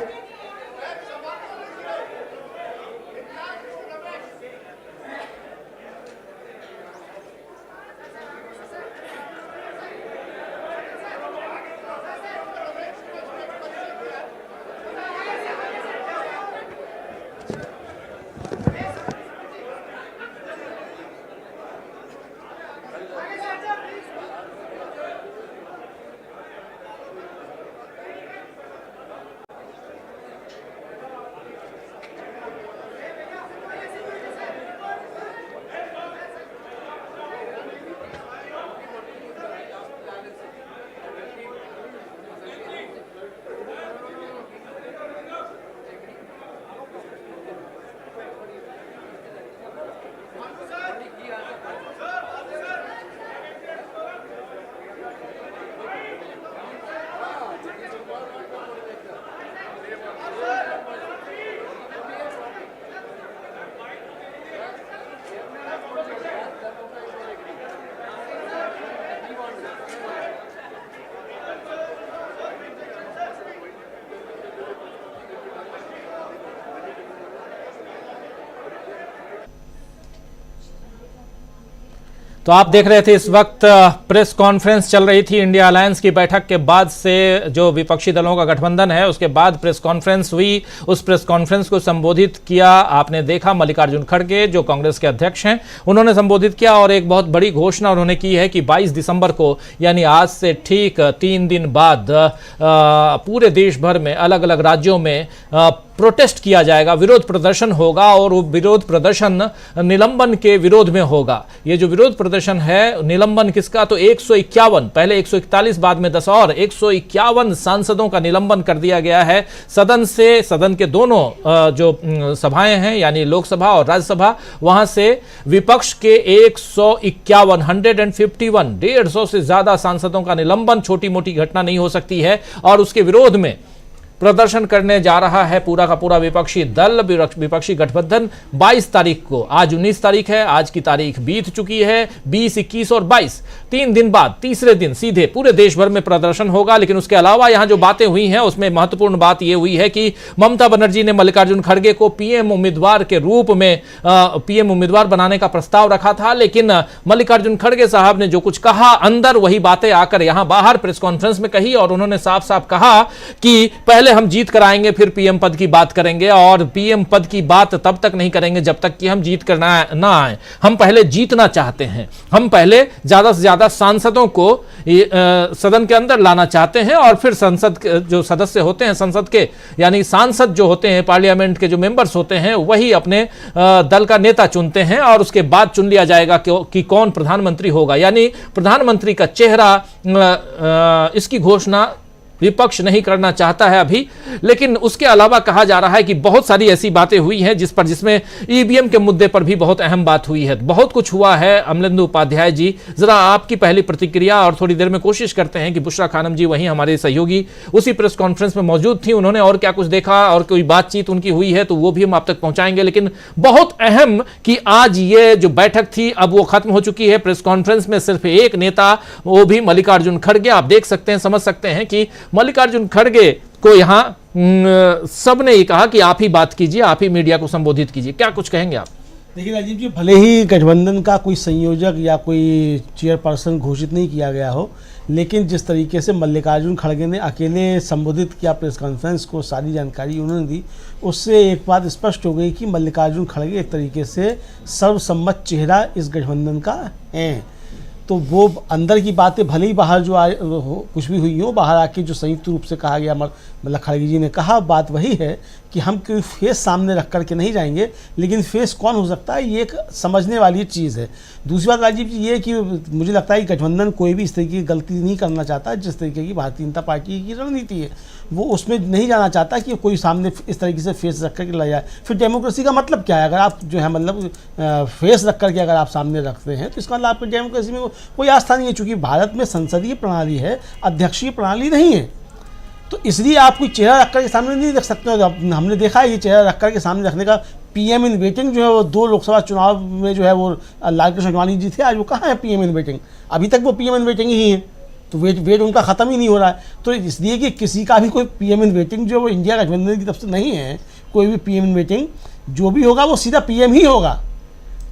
तो आप देख रहे थे इस वक्त प्रेस कॉन्फ्रेंस चल रही थी इंडिया अलायंस की बैठक के बाद से, जो विपक्षी दलों का गठबंधन है उसके बाद प्रेस कॉन्फ्रेंस हुई। उस प्रेस कॉन्फ्रेंस को संबोधित किया, आपने देखा मल्लिकार्जुन खड़गे जो कांग्रेस के अध्यक्ष हैं उन्होंने संबोधित किया और एक बहुत बड़ी घोषणा उन्होंने की है कि 22 दिसंबर को यानी आज से ठीक 3 दिन बाद पूरे देश भर में अलग अलग राज्यों में प्रोटेस्ट किया जाएगा, विरोध प्रदर्शन होगा और वो विरोध प्रदर्शन निलंबन के विरोध में होगा। ये जो विरोध प्रदर्शन है निलंबन किसका, तो 151, पहले 141 बाद में 10 और 151 सांसदों का निलंबन कर दिया गया है सदन से। सदन के दोनों जो सभाएं हैं यानी लोकसभा और राज्यसभा, वहां से विपक्ष के 151 151 से ज्यादा सांसदों का निलंबन छोटी मोटी घटना नहीं हो सकती है और उसके विरोध में प्रदर्शन करने जा रहा है पूरा का पूरा विपक्षी दल, विपक्षी गठबंधन। 22 तारीख को, आज 19 तारीख है, आज की तारीख बीत चुकी है, 20, 21 और 22, 3 दिन बाद तीसरे दिन सीधे पूरे देश भर में प्रदर्शन होगा। लेकिन उसके अलावा यहां जो बातें हुई हैं उसमें महत्वपूर्ण बात यह हुई है कि ममता बनर्जी ने मल्लिकार्जुन खड़गे को पीएम उम्मीदवार के रूप में पीएम उम्मीदवार बनाने का प्रस्ताव रखा था, लेकिन मल्लिकार्जुन खड़गे साहब ने जो कुछ कहा अंदर वही बातें आकर यहां बाहर प्रेस कॉन्फ्रेंस में कही और उन्होंने साफ साफ कहा कि पहले हम जीत कर आएंगे फिर पीएम पद की बात करेंगे और पीएम पद की बात तब तक नहीं करेंगे जब तक कि हम जीत कर ना आए। हम पहले जीतना चाहते हैं, हम पहले ज्यादा से ज्यादा सांसदों को सदन के अंदर लाना चाहते हैं और फिर संसद जो सदस्य होते हैं संसद के यानी सांसद जो होते हैं पार्लियामेंट के जो मेंबर्स होते हैं वही अपने दल का नेता चुनते हैं और उसके बाद चुन लिया जाएगा कि कौन प्रधानमंत्री होगा। यानी प्रधानमंत्री का चेहरा, इसकी घोषणा विपक्ष नहीं करना चाहता है अभी। लेकिन उसके अलावा कहा जा रहा है कि बहुत सारी ऐसी बातें हुई हैं जिसमें ईवीएम के मुद्दे पर भी बहुत अहम बात हुई है। बहुत कुछ हुआ है। अमलेंदु उपाध्याय जी, जरा आपकी पहली प्रतिक्रिया, और थोड़ी देर में कोशिश करते हैं कि बुशरा खानम जी वहीं हमारे सहयोगी उसी प्रेस कॉन्फ्रेंस में मौजूद थी, उन्होंने और क्या कुछ देखा और कोई बातचीत उनकी हुई है तो वो भी हम आप तक पहुंचाएंगे। लेकिन बहुत अहम कि आज ये जो बैठक थी अब वो खत्म हो चुकी है। प्रेस कॉन्फ्रेंस में सिर्फ एक नेता, वो भी मल्लिकार्जुन खड़गे, आप देख सकते हैं, समझ सकते हैं कि मल्लिकार्जुन खड़गे को यहां सबने ये कहा कि आप ही बात कीजिए, आप ही मीडिया को संबोधित कीजिए। क्या कुछ कहेंगे आप? देखिए राजीव जी, भले ही गठबंधन का कोई संयोजक या कोई चेयरपर्सन घोषित नहीं किया गया हो, लेकिन जिस तरीके से मल्लिकार्जुन खड़गे ने अकेले संबोधित किया प्रेस कॉन्फ्रेंस को, सारी जानकारी उन्होंने दी, उससे एक बात स्पष्ट हो गई कि मल्लिकार्जुन खड़गे एक तरीके से सर्वसम्मत चेहरा इस गठबंधन का है। तो वो अंदर की बातें भले ही बाहर जो कुछ भी हुई हो, बाहर आके जो संयुक्त रूप से कहा गया, मतलब खड़गे जी ने कहा, बात वही है कि हम कोई फेस सामने रख करके नहीं जाएंगे, लेकिन फेस कौन हो सकता है ये एक समझने वाली चीज़ है। दूसरी बात राजीव जी ये कि मुझे लगता है कि गठबंधन कोई भी इस तरीके की गलती नहीं करना चाहता। जिस तरीके की भारतीय जनता पार्टी की रणनीति है वो उसमें नहीं जाना चाहता कि कोई सामने इस तरीके से फेस रख करके लाया जाए। फिर डेमोक्रेसी का मतलब क्या है? अगर आप जो है मतलब फेस रख करके अगर आप सामने रखते हैं तो इसका मतलब आपको डेमोक्रेसी में कोई आस्था नहीं है। चूँकि भारत में संसदीय प्रणाली है, अध्यक्षीय प्रणाली नहीं है, तो इसलिए आप कोई चेहरा रख कर के सामने नहीं रख सकते हो। हमने देखा है ये चेहरा रख कर के सामने रखने का पीएम इन वेटिंग जो है वो 2 लोकसभा चुनाव में जो है वो लालकृष्ण आडवाणी जी थे, आज वो कहाँ है पीएम इन वेटिंग? अभी तक वो पीएम इन वेटिंग ही है, तो वेट उनका ख़त्म ही नहीं हो रहा है। तो इसलिए कि किसी का भी कोई पीएम इन वेटिंग जो वो इंडिया गठबंधन की तरफ से नहीं है, कोई भी पीएम इन वेटिंग जो भी होगा वो सीधा पीएम ही होगा।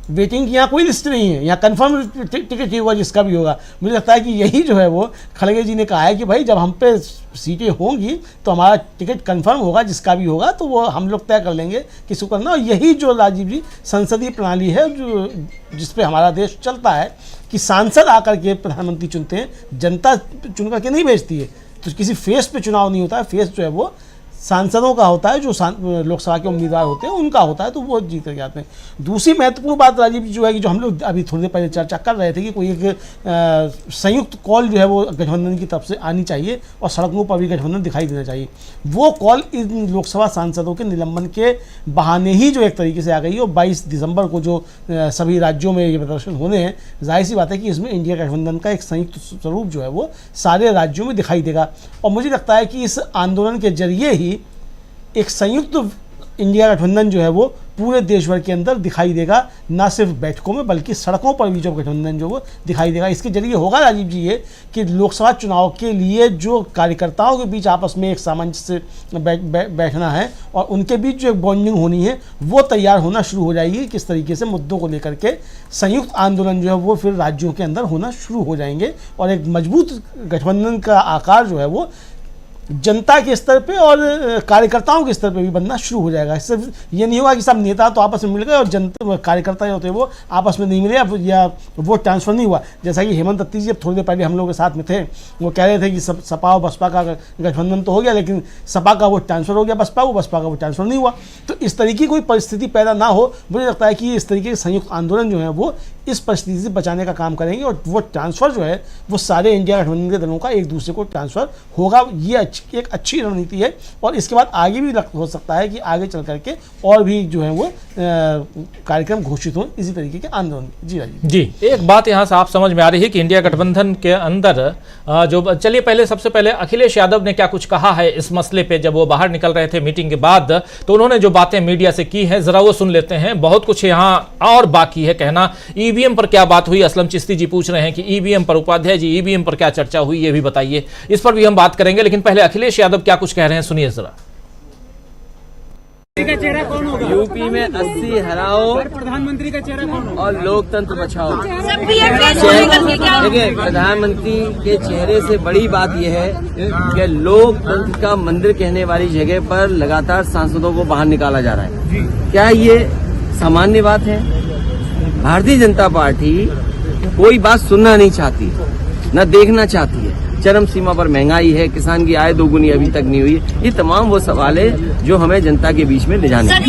वेटिंग की यहाँ कोई लिस्ट नहीं है, यहाँ कंफर्म टिकट ही होगा जिसका भी होगा। मुझे लगता है कि यही जो है वो खड़गे जी ने कहा है कि भाई जब हम पे सीटें होंगी तो हमारा टिकट कंफर्म होगा, जिसका भी होगा तो वो हम लोग तय कर लेंगे किसको करना। और यही जो राजीव जी संसदीय प्रणाली है जो जिस पे हमारा देश चलता है कि सांसद आकर के प्रधानमंत्री चुनते हैं, जनता चुन करके नहीं भेजती है। तो किसी फेस पे चुनाव नहीं होता है, फेस जो है वो सांसदों का होता है, जो लोकसभा के उम्मीदवार होते हैं उनका होता है, तो वो जीत कर जाते हैं। दूसरी महत्वपूर्ण बात राजीव जी जो है कि जो हम लोग अभी थोड़ी देर पहले चर्चा कर रहे थे कि कोई एक संयुक्त कॉल जो है वो गठबंधन की तरफ से आनी चाहिए और सड़कों पर भी गठबंधन दिखाई देना चाहिए। वो कॉल इन लोकसभा सांसदों के निलंबन के बहाने ही जो एक तरीके से आ गई है। और 22 दिसंबर को जो सभी राज्यों में ये प्रदर्शन होने हैं, जाहिर सी बात है कि इसमें इंडिया गठबंधन का एक संयुक्त स्वरूप जो है वो सारे राज्यों में दिखाई देगा। और मुझे लगता है कि इस आंदोलन के जरिए ही एक संयुक्त इंडिया गठबंधन जो है वो पूरे देश भर के अंदर दिखाई देगा, ना सिर्फ बैठकों में बल्कि सड़कों पर भी जो गठबंधन जो वो दिखाई देगा। इसके जरिए होगा राजीव जी ये कि लोकसभा चुनाव के लिए जो कार्यकर्ताओं के बीच आपस में एक सामंजस्य बैठना है और उनके बीच जो एक बॉन्डिंग होनी है वो तैयार होना शुरू हो जाएगी। किस तरीके से मुद्दों को लेकर के संयुक्त आंदोलन जो है वो फिर राज्यों के अंदर होना शुरू हो जाएंगे और एक मजबूत गठबंधन का आकार जो है वो जनता के स्तर पे और कार्यकर्ताओं के स्तर पे भी बनना शुरू हो जाएगा। सिर्फ ये नहीं होगा कि सब नेता तो आपस में मिल गए और जनता कार्यकर्ता जो होते हैं वो आपस में नहीं मिले या वो ट्रांसफर नहीं हुआ। जैसा कि हेमंत दत्ती जी अब थोड़ी देर पहले हम लोगों के साथ में थे, वो कह रहे थे कि सपा और बसपा का गठबंधन तो हो गया लेकिन सपा का वो ट्रांसफर हो गया बसपा का वो ट्रांसफर नहीं हुआ। तो इस तरीके की कोई परिस्थिति पैदा ना हो, मुझे लगता है कि इस तरीके के संयुक्त आंदोलन जो है वो इस परिस्थिति से बचाने का काम करेंगे और वो ट्रांसफ़र जो है वो सारे इंडिया गठबंधन के दलों का एक दूसरे को ट्रांसफ़र होगा। ये एक अच्छी रणनीति है और इसके बाद आगे भी हो सकता है कि आगे चल करके और भी जो है वो कार्यक्रम घोषित हो इसी तरीके के आंदोलन। जी राजीव जी, एक बात यहाँ से आप समझ में आ रही है कि इंडिया गठबंधन के अंदर जो चलिए पहले सबसे पहले अखिलेश यादव ने क्या कुछ कहा है इस मसले पे जब वो बाहर निकल रहे थे मीटिंग के बाद, तो उन्होंने जो बातें मीडिया से की हैं जरा वो सुन लेते हैं। बहुत कुछ यहाँ और बाकी है कहना। ईवीएम पर क्या बात हुई, असलम चिश्ती जी पूछ रहे हैं कि ईवीएम पर, उपाध्याय जी ईवीएम पर क्या चर्चा हुई ये भी बताइए, इस पर भी हम बात करेंगे। लेकिन पहले अखिलेश यादव क्या कुछ कह रहे हैं सुनिए जरा। यूपी में 80 हराओ, प्रधानमंत्री का चेहरा कौन होगा और लोकतंत्र बचाओ। देखिए, प्रधानमंत्री के चेहरे से बड़ी बात यह है कि लोकतंत्र का मंदिर कहने वाली जगह पर लगातार सांसदों को बाहर निकाला जा रहा है। क्या ये सामान्य बात है? भारतीय जनता पार्टी कोई बात सुनना नहीं चाहती, न देखना चाहती है। चरम सीमा पर महंगाई है, किसान की आय दोगुनी अभी तक नहीं हुई। ये तमाम वो सवाल है जो हमें जनता के बीच में ले जाने हैं।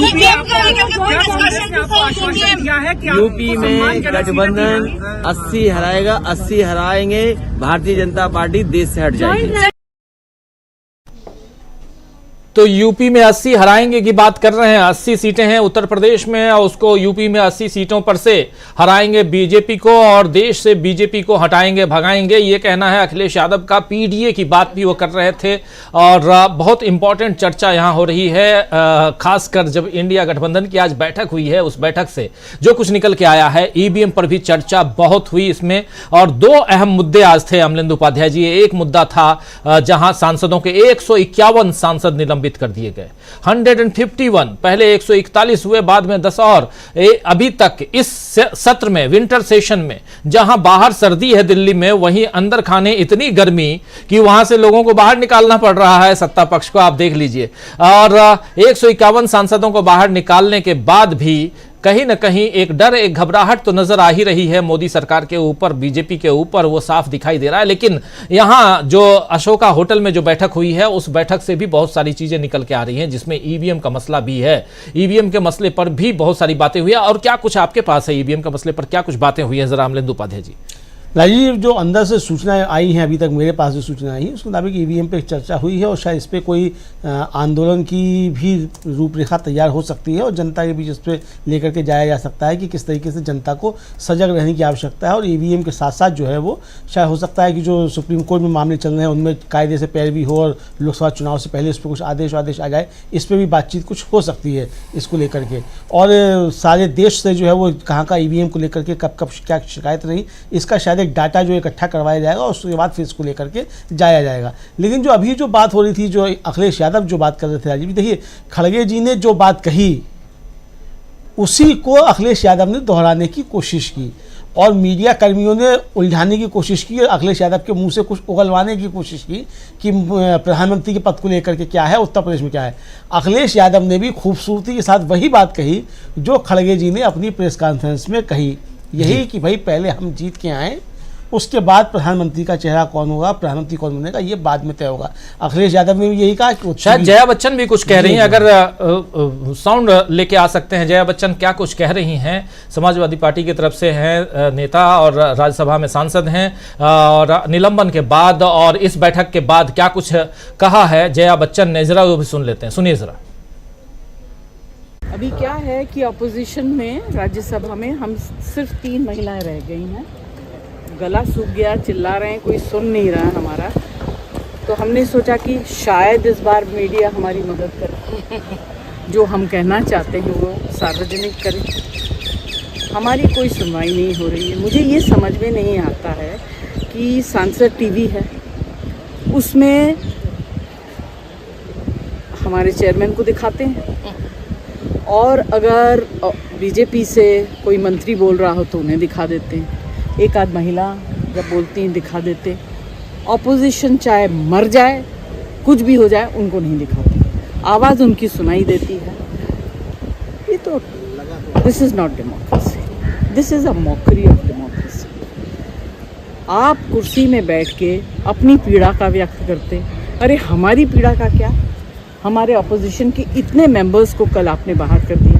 यूपी में गठबंधन 80 हराएगा, 80 हराएंगे, भारतीय जनता पार्टी देश से हट जाएगी। तो यूपी में 80 हराएंगे की बात कर रहे हैं। 80 सीटें हैं उत्तर प्रदेश में और उसको यूपी में 80 सीटों पर से हराएंगे बीजेपी को और देश से बीजेपी को हटाएंगे, भगाएंगे, ये कहना है अखिलेश यादव का। पीडीए की बात भी वो कर रहे थे और बहुत इंपॉर्टेंट चर्चा यहाँ हो रही है, खासकर जब इंडिया गठबंधन की आज बैठक हुई है। उस बैठक से जो कुछ निकल के आया है, ईवीएम पर भी चर्चा बहुत हुई इसमें और दो अहम मुद्दे आज थे अमलेंदु उपाध्याय जी। एक मुद्दा था जहां सांसदों के 151 सांसद निलंबित कर दिए गए, 151, पहले 141 हुए, बाद में 10 और अभी तक इस सत्र में, विंटर सेशन में, जहां बाहर सर्दी है दिल्ली में, वहीं अंदर खाने इतनी गर्मी कि वहां से लोगों को बाहर निकालना पड़ रहा है सत्ता पक्ष को, आप देख लीजिए। और 151 सांसदों को बाहर निकालने के बाद भी कहीं ना कहीं एक डर, एक घबराहट तो नजर आ ही रही है मोदी सरकार के ऊपर, बीजेपी के ऊपर, वो साफ दिखाई दे रहा है। लेकिन यहां जो अशोका होटल में जो बैठक हुई है उस बैठक से भी बहुत सारी चीजें निकल के आ रही हैं, जिसमें ईवीएम का मसला भी है। ईवीएम के मसले पर भी बहुत सारी बातें हुई है। और क्या कुछ आपके पास है ईवीएम के मसले पर, क्या कुछ बातें हुई है, जरा अमलेंदु उपाध्याय जी। राजीव, जो अंदर से सूचनाएं आई हैं, अभी तक मेरे पास जो सूचना आई है उसके मुताबिक ईवीएम पे चर्चा हुई है और शायद इस पर कोई आंदोलन की भी रूपरेखा तैयार हो सकती है और जनता के बीच इस पर लेकर के जाया जा सकता है कि किस तरीके से जनता को सजग रहने की आवश्यकता है। और ईवीएम के साथ साथ जो है वो शायद हो सकता है कि जो सुप्रीम कोर्ट में मामले चल रहे हैं उनमें कायदे से पैरवी हो और लोकसभा चुनाव से पहले उस पर कुछ आदेश आ जाए, इस पर भी बातचीत कुछ हो सकती है इसको लेकर के। और सारे देश से जो है वो कहाँ का ईवीएम को लेकर के कब क्या शिकायत रही, इसका शायद एक डाटा जो इकट्ठा करवाया जाएगा और उसके बाद फिर इसको लेकर के जाया जाएगा। लेकिन जो अभी जो बात हो रही थी, जो अखिलेश यादव जो बात कर रहे थे राजीव, देखिए खड़गे जी ने जो बात कही उसी को अखिलेश यादव ने दोहराने की कोशिश की और मीडिया कर्मियों ने उलझाने की कोशिश की और अखिलेश यादव के मुंह से कुछ उगलवाने की कोशिश की कि प्रधानमंत्री के पद को लेकर के क्या है, उत्तर प्रदेश में क्या है। अखिलेश यादव ने भी खूबसूरती के साथ वही बात कही जो खड़गे जी ने अपनी प्रेस कॉन्फ्रेंस में कही, यही कि भाई पहले हम जीत के आए, उसके बाद प्रधानमंत्री का चेहरा कौन होगा, प्रधानमंत्री कौन बनेगा, ये बाद में तय होगा। अखिलेश यादव ने भी यही कहा कि शायद जया बच्चन भी कुछ कह रही हैं, अगर साउंड लेके आ सकते हैं। जया बच्चन क्या कुछ कह रही हैं, समाजवादी पार्टी की तरफ से हैं नेता और राज्यसभा में सांसद हैं, और निलंबन के बाद और इस बैठक के बाद क्या कुछ कहा है जया बच्चन ने, जरा वो भी सुन लेते हैं, सुनिए जरा। अभी क्या है कि अपोजिशन में राज्यसभा में हम सिर्फ 3 महिलाएं रह गई हैं, गला सूख गया, चिल्ला रहे हैं, कोई सुन नहीं रहा हमारा। तो हमने सोचा कि शायद इस बार मीडिया हमारी मदद करे जो हम कहना चाहते हैं वो सार्वजनिक करें। हमारी कोई सुनवाई नहीं हो रही है। मुझे ये समझ में नहीं आता है कि सांसद टीवी है, उसमें हमारे चेयरमैन को दिखाते हैं, और अगर बीजेपी से कोई मंत्री बोल रहा हो तो उन्हें दिखा देते हैं, एक आध महिला जब बोलती हैं दिखा देते हैं। ऑपोजिशन चाहे मर जाए, कुछ भी हो जाए, उनको नहीं दिखाते, आवाज़ उनकी सुनाई देती है। ये तो this is not democracy, this is a mockery of democracy. आप कुर्सी में बैठ के अपनी पीड़ा का व्यक्त करते, अरे हमारी पीड़ा का क्या? हमारे ऑपोजिशन के इतने मेंबर्स को कल आपने बाहर कर दिया,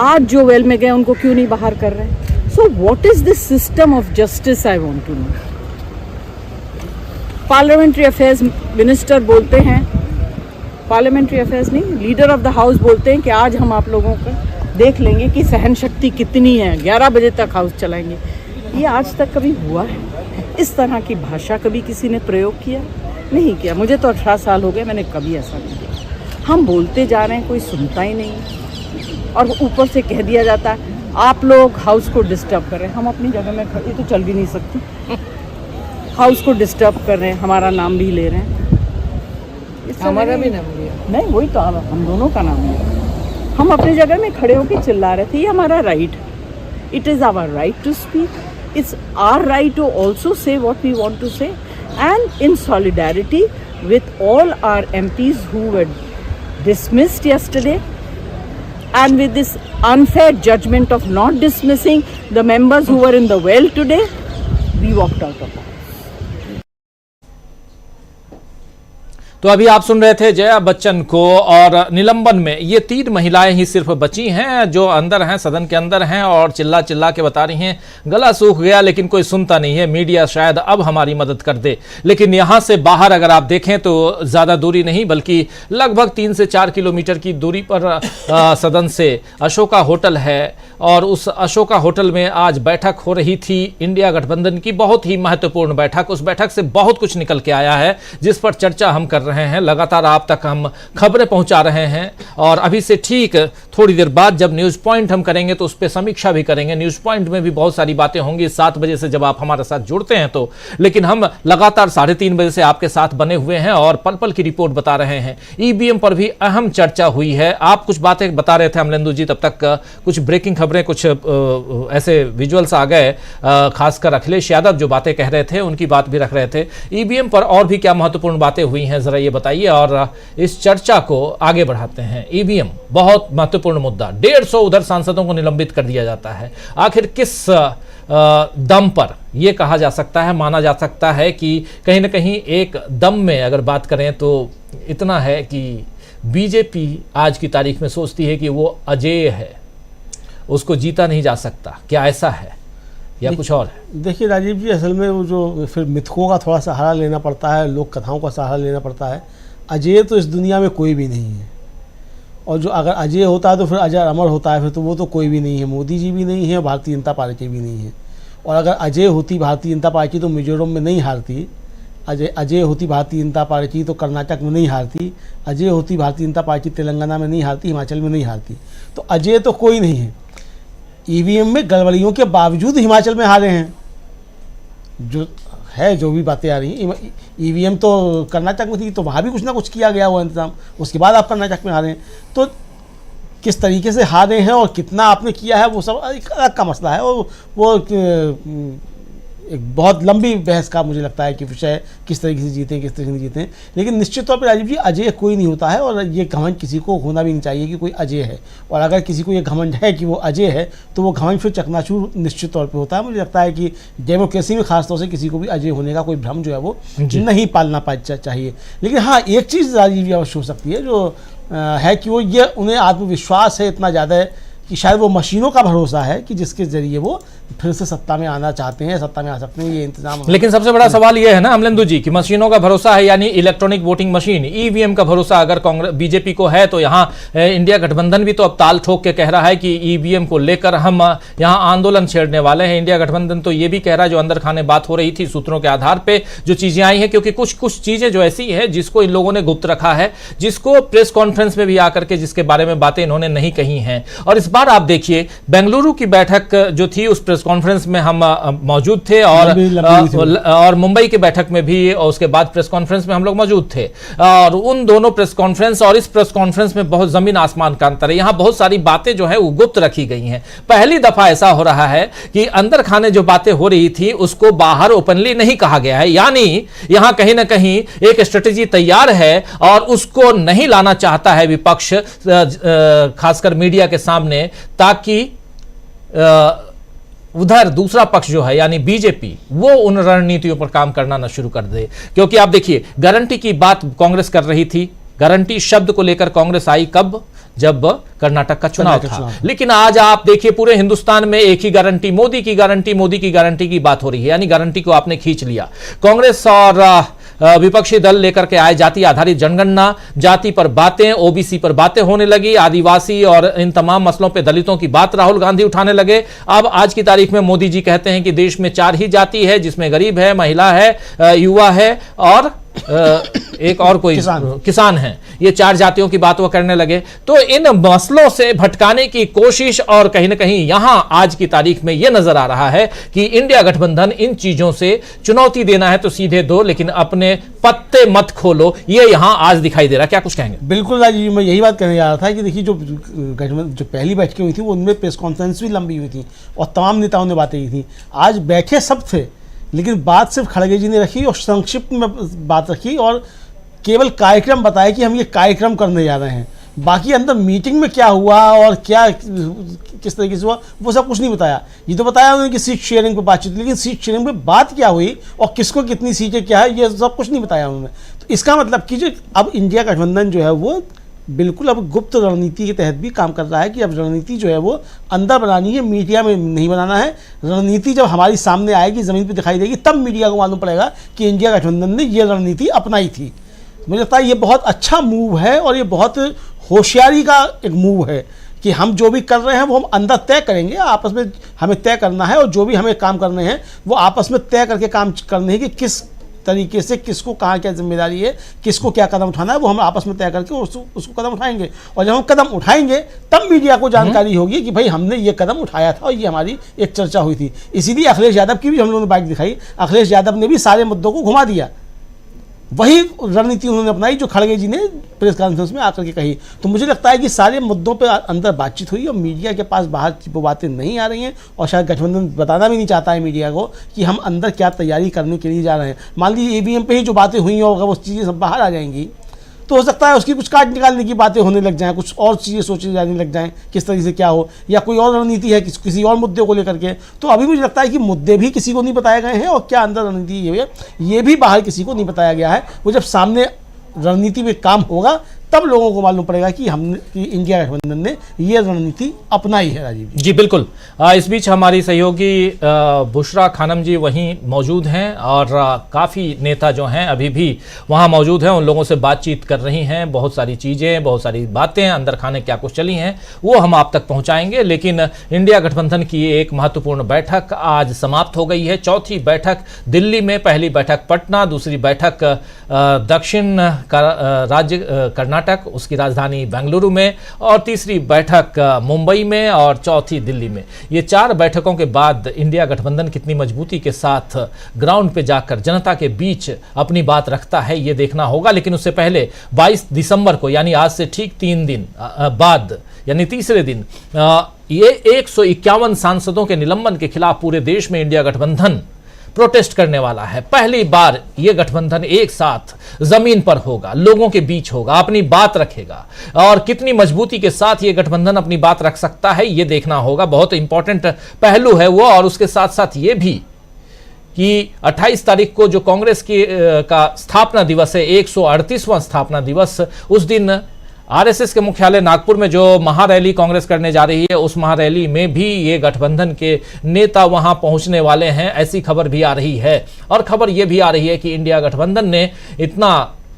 आज जो वेल में गए उनको क्यों नहीं बाहर कर रहे? So what is this system of justice, I want to know. Parliamentary affairs minister बोलते हैं, पार्लियामेंट्री अफेयर्स नहीं, लीडर ऑफ द हाउस बोलते हैं कि आज हम आप लोगों को देख लेंगे कि सहन शक्ति कितनी है, 11 बजे तक हाउस चलाएंगे। ये आज तक कभी हुआ है? इस तरह की भाषा कभी किसी ने प्रयोग किया? नहीं किया। मुझे तो 18 साल हो गए, मैंने कभी ऐसा नहीं किया। हम बोलते जा रहे हैं, कोई सुनता ही नहीं, और ऊपर से कह दिया जाता है आप लोग हाउस को डिस्टर्ब कर रहे हैं। हम अपनी जगह में खड़े तो चल भी नहीं सकती, हाउस को डिस्टर्ब कर रहे हैं, हमारा नाम भी ले रहे हैं। हमारा भी नाम लिया नहीं, वही तो हम दोनों का नाम लिया। हम अपनी जगह में खड़े होकर चिल्ला रहे थे, ये हमारा राइट है। It is our right to speak, it's our right to also say what we want to say, and in solidarity with all our MPs who were dismissed yesterday, and with this unfair judgment of not dismissing the members who were in the well today, we walked out of that. तो अभी आप सुन रहे थे जया बच्चन को, और निलंबन में ये 3 महिलाएं ही सिर्फ बची हैं जो अंदर हैं, सदन के अंदर हैं, और चिल्ला चिल्ला के बता रही हैं गला सूख गया लेकिन कोई सुनता नहीं है, मीडिया शायद अब हमारी मदद कर दे। लेकिन यहाँ से बाहर अगर आप देखें तो ज़्यादा दूरी नहीं, बल्कि लगभग 3 से 4 किलोमीटर की दूरी पर सदन से अशोका होटल है, और उस अशोका होटल में आज बैठक हो रही थी इंडिया गठबंधन की, बहुत ही महत्वपूर्ण बैठक। उस बैठक से बहुत कुछ निकल के आया है जिस पर चर्चा हम कर रहे हैं, लगातार आप तक हम खबरें पहुंचा रहे हैं, और अभी से ठीक थोड़ी देर बाद जब न्यूज़ पॉइंट हम करेंगे तो उस पर समीक्षा भी करेंगे। न्यूज़ पॉइंट में भी बहुत सारी बातें होंगी 7 बजे से जब आप हमारे साथ जुड़ते हैं तो, लेकिन हम लगातार 3:30 बजे से आपके साथ बने हुए हैं और पल पल की रिपोर्ट बता रहे हैं। ईवीएम पर भी अहम चर्चा हुई है। आप कुछ बातें बता रहे थे अमलेंदु जी, तब तक कुछ ब्रेकिंग खबरें, कुछ ऐसे विजुअल्स आ गए, खासकर अखिलेश यादव जो बातें कह रहे थे उनकी बात भी रख रहे थे। ईवीएम पर और भी क्या महत्वपूर्ण बातें हुई हैं, जरा ये बताइए, और इस चर्चा को आगे बढ़ाते हैं। ईवीएम बहुत महत्वपूर्ण मुद्दा, 150 उधर सांसदों को निलंबित कर दिया जाता है। आखिर किस दम पर यह कहा जा सकता है, माना जा सकता है कि कहीं ना कहीं एक दम में अगर बात करें तो इतना है कि बीजेपी आज की तारीख में सोचती है कि वो अजेय है, उसको जीता नहीं जा सकता। क्या ऐसा है या कुछ और है? देखिए राजीव जी, असल में वो जो फिर मिथकों का थोड़ा सहारा लेना पड़ता है, लोक कथाओं का सहारा लेना पड़ता है। अजय तो इस दुनिया में कोई भी नहीं है, और जो अगर अजय होता है तो फिर अजय अमर होता है, फिर तो वो तो कोई भी नहीं है। मोदी जी भी नहीं है, भारतीय जनता पार्टी भी नहीं है। और अगर अजय होती भारतीय जनता पार्टी तो मिजोरम में नहीं हारती, अजय होती भारतीय जनता पार्टी तो कर्नाटक में नहीं हारती, अजय होती भारतीय जनता पार्टी तेलंगाना में नहीं हारती, हिमाचल में नहीं हारती। तो अजय तो कोई नहीं है। ईवीएम में गड़बड़ियों के बावजूद हिमाचल में हारे हैं, जो है, जो भी बातें आ रही हैं। ईवीएम तो कर्नाटक में थी तो वहाँ भी कुछ ना कुछ किया गया वो इंतजाम, उसके बाद आप कर्नाटक में हारे हैं। तो किस तरीके से हारे हैं और कितना आपने किया है वो सब एक अलग का मसला है, और वो एक बहुत लंबी बहस का मुझे लगता है कि विषय, किस तरीके से जीते किस तरीके से नहीं जीते। लेकिन निश्चित तौर पर राजीव जी, अजय कोई नहीं होता है, और ये घमंड किसी को होना भी नहीं चाहिए कि कोई अजय है। और अगर किसी को ये घमंड है कि वो अजय है तो वो घमंड फिर चकनाचूर निश्चित तौर पे होता है। मुझे लगता है कि डेमोक्रेसी में खासतौर से किसी को भी अजय होने का कोई भ्रम जो है वो नहीं पालना चाहिए। लेकिन हाँ, एक चीज़ राजीव जी अवश्य हो सकती है जो है कि वो ये उन्हें आत्मविश्वास है इतना ज़्यादा है कि शायद वो मशीनों का भरोसा है कि जिसके जरिए वो फिर से सत्ता में आना चाहते हैं, सत्ता में आ सकते हैं, ये इंतजाम। लेकिन सबसे बड़ा सवाल ये है ना अमलेंदु जी कि मशीनों का भरोसा है यानी इलेक्ट्रॉनिक वोटिंग मशीन ईवीएम का भरोसा अगर कांग्रेस बीजेपी को है तो यहाँ इंडिया गठबंधन भी तो अब ताल ठोक के कह रहा है कि ईवीएम को लेकर हम यहाँ आंदोलन छेड़ने वाले हैं। इंडिया गठबंधन तो ये भी कह रहा है, जो अंदर खाने बात हो रही थी सूत्रों के आधार पर जो चीजें आई हैं, क्योंकि कुछ चीजें जो ऐसी है जिसको इन लोगों ने गुप्त रखा है, जिसको प्रेस कॉन्फ्रेंस में भी आकर के जिसके बारे में बातें इन्होंने नहीं कही हैं। और इस बार आप देखिए बेंगलुरु की बैठक जो थी उस प्रेस कॉन्फ्रेंस में हम मौजूद थे और मुंबई की बैठक में भी और उसके बाद प्रेस कॉन्फ्रेंस में हम लोग मौजूद थे। और उन दोनों प्रेस कॉन्फ्रेंस और इस प्रेस कॉन्फ्रेंस में बहुत जमीन आसमान का अंतर है। यहां बहुत सारी बातें जो है वो गुप्त रखी गई हैं। पहली दफा ऐसा हो रहा है कि अंदर खाने जो बातें हो रही थी उसको बाहर ओपनली नहीं कहा गया है, यानी यहां कहीं ना कहीं एक स्ट्रेटेजी तैयार है और उसको नहीं लाना चाहता है विपक्ष, खासकर मीडिया के सामने, ताकि उधर दूसरा पक्ष जो है यानी बीजेपी वो उन रणनीतियों पर काम करना न शुरू कर दे। क्योंकि आप देखिए गारंटी की बात कांग्रेस कर रही थी, गारंटी शब्द को लेकर कांग्रेस आई कब, जब कर्नाटक का चुनाव था। लेकिन आज आप देखिए पूरे हिंदुस्तान में एक ही गारंटी, मोदी की गारंटी, मोदी की गारंटी की बात हो रही है, यानी गारंटी को आपने खींच लिया। कांग्रेस और विपक्षी दल लेकर के आए जाति आधारित जनगणना, जाति पर बातें, ओबीसी पर बातें होने लगी, आदिवासी और इन तमाम मसलों पे दलितों की बात राहुल गांधी उठाने लगे। अब आज की तारीख में मोदी जी कहते हैं कि देश में 4 ही जाति है, जिसमें गरीब है, महिला है, युवा है और एक और कोई किसान है। ये 4 जातियों की बात वो करने लगे। तो इन मसलों से भटकाने की कोशिश और कहीं ना कहीं यहां आज की तारीख में यह नजर आ रहा है कि इंडिया गठबंधन इन चीजों से चुनौती देना है तो सीधे दो, लेकिन अपने पत्ते मत खोलो, ये यहां आज दिखाई दे रहा है। क्या कुछ कहेंगे? बिल्कुल राजीव जी, मैं यही बात कहने जा रहा था कि देखिए जो गठबंधन जो पहली बैठकें हुई थी वो उनमें प्रेस कॉन्फ्रेंस भी लंबी हुई थी और तमाम नेताओं ने बातें की थी। आज बैठे सब थे लेकिन बात सिर्फ खड़गे जी ने रखी और संक्षिप्त में बात रखी और केवल कार्यक्रम बताया कि हम ये कार्यक्रम करने जा रहे हैं। बाकी अंदर मीटिंग में क्या हुआ और क्या किस तरीके से हुआ वो सब कुछ नहीं बताया। ये तो बताया उन्होंने कि सीट शेयरिंग पर बातचीत, लेकिन सीट शेयरिंग पे बात क्या हुई और किसको कितनी सीटें क्या है ये सब कुछ नहीं बताया उन्होंने। तो इसका मतलब कि जो अब इंडिया गठबंधन जो है वो बिल्कुल अब गुप्त रणनीति के तहत भी काम कर रहा है कि अब रणनीति जो है वो अंदर बनानी है, मीडिया में नहीं बनाना है। रणनीति जब हमारी सामने आएगी, ज़मीन पे दिखाई देगी, तब मीडिया को मालूम पड़ेगा कि इंडिया गठबंधन ने ये रणनीति अपनाई थी। मुझे लगता है ये बहुत अच्छा मूव है और ये बहुत होशियारी का एक मूव है कि हम जो भी कर रहे हैं वो हम अंदर तय करेंगे, आपस में हमें तय करना है और जो भी हमें काम करने हैं वो आपस में तय करके काम करने हैं कि किस तरीके से किसको कहाँ क्या जिम्मेदारी है, किसको क्या कदम उठाना है, वो हम आपस में तय करके उसको कदम उठाएंगे। और जब हम कदम उठाएंगे तब मीडिया को जानकारी होगी कि भाई हमने ये कदम उठाया था और ये हमारी एक चर्चा हुई थी। इसीलिए अखिलेश यादव की भी हम लोगों ने बाइक दिखाई, अखिलेश यादव ने भी सारे मुद्दों को घुमा दिया। वही रणनीति उन्होंने अपनाई जो खड़गे जी ने प्रेस कॉन्फ्रेंस में आकर के कही। तो मुझे लगता है कि सारे मुद्दों पे अंदर बातचीत हुई और मीडिया के पास बाहर वो बातें नहीं आ रही हैं और शायद गठबंधन बताना भी नहीं चाहता है मीडिया को कि हम अंदर क्या तैयारी करने के लिए जा रहे हैं। मान लीजिए ईवीएम पे ही जो बातें हुई होगा वो चीज़ें सब बाहर आ जाएंगी तो हो सकता है उसकी कुछ काट निकालने की बातें होने लग जाएं, कुछ और चीज़ें सोची जाने लग जाएं किस तरीके से क्या हो, या कोई और रणनीति है किसी और मुद्दे को लेकर के। तो अभी मुझे लगता है कि मुद्दे भी किसी को नहीं बताए गए हैं और क्या अंदर रणनीति ये भी बाहर किसी को नहीं बताया गया है। वो जब सामने रणनीति में काम होगा तब लोगों को मालूम पड़ेगा कि इंडिया गठबंधन ने ये रणनीति अपनाई है। राजीव जी बिल्कुल। इस बीच हमारी सहयोगी बुशरा खानम जी वहीं मौजूद हैं और काफ़ी नेता जो हैं अभी भी वहां मौजूद हैं, उन लोगों से बातचीत कर रही हैं। बहुत सारी चीज़ें, बहुत सारी बातें अंदर खाने क्या कुछ चली हैं वो हम आप तक पहुंचाएंगे। लेकिन इंडिया गठबंधन की एक महत्वपूर्ण बैठक आज समाप्त हो गई है। चौथी बैठक दिल्ली में, पहली बैठक पटना, दूसरी बैठक दक्षिण राज्य कर्नाटक उसकी राजधानी बेंगलुरु में और तीसरी बैठक मुंबई में और चौथी दिल्ली में। ये 4 बैठकों के बाद इंडिया गठबंधन कितनी मजबूती के साथ ग्राउंड पे जाकर जनता के बीच अपनी बात रखता है ये देखना होगा। लेकिन उससे पहले 22 दिसंबर को यानी आज से ठीक 3 दिन बाद यानी तीसरे दिन ये 151 सांसदों के निलंबन के खिलाफ पूरे देश में इंडिया गठबंधन प्रोटेस्ट करने वाला है। पहली बार यह गठबंधन एक साथ जमीन पर होगा, लोगों के बीच होगा, अपनी बात रखेगा और कितनी मजबूती के साथ यह गठबंधन अपनी बात रख सकता है यह देखना होगा। बहुत इंपॉर्टेंट पहलू है वो। और उसके साथ साथ ये भी कि 28 तारीख को जो कांग्रेस की का स्थापना दिवस है, 138वां स्थापना दिवस, उस दिन आरएसएस के मुख्यालय नागपुर में जो महारैली कांग्रेस करने जा रही है, उस महारैली में भी ये गठबंधन के नेता वहां पहुंचने वाले हैं, ऐसी खबर भी आ रही है। और खबर यह भी आ रही है कि इंडिया गठबंधन ने इतना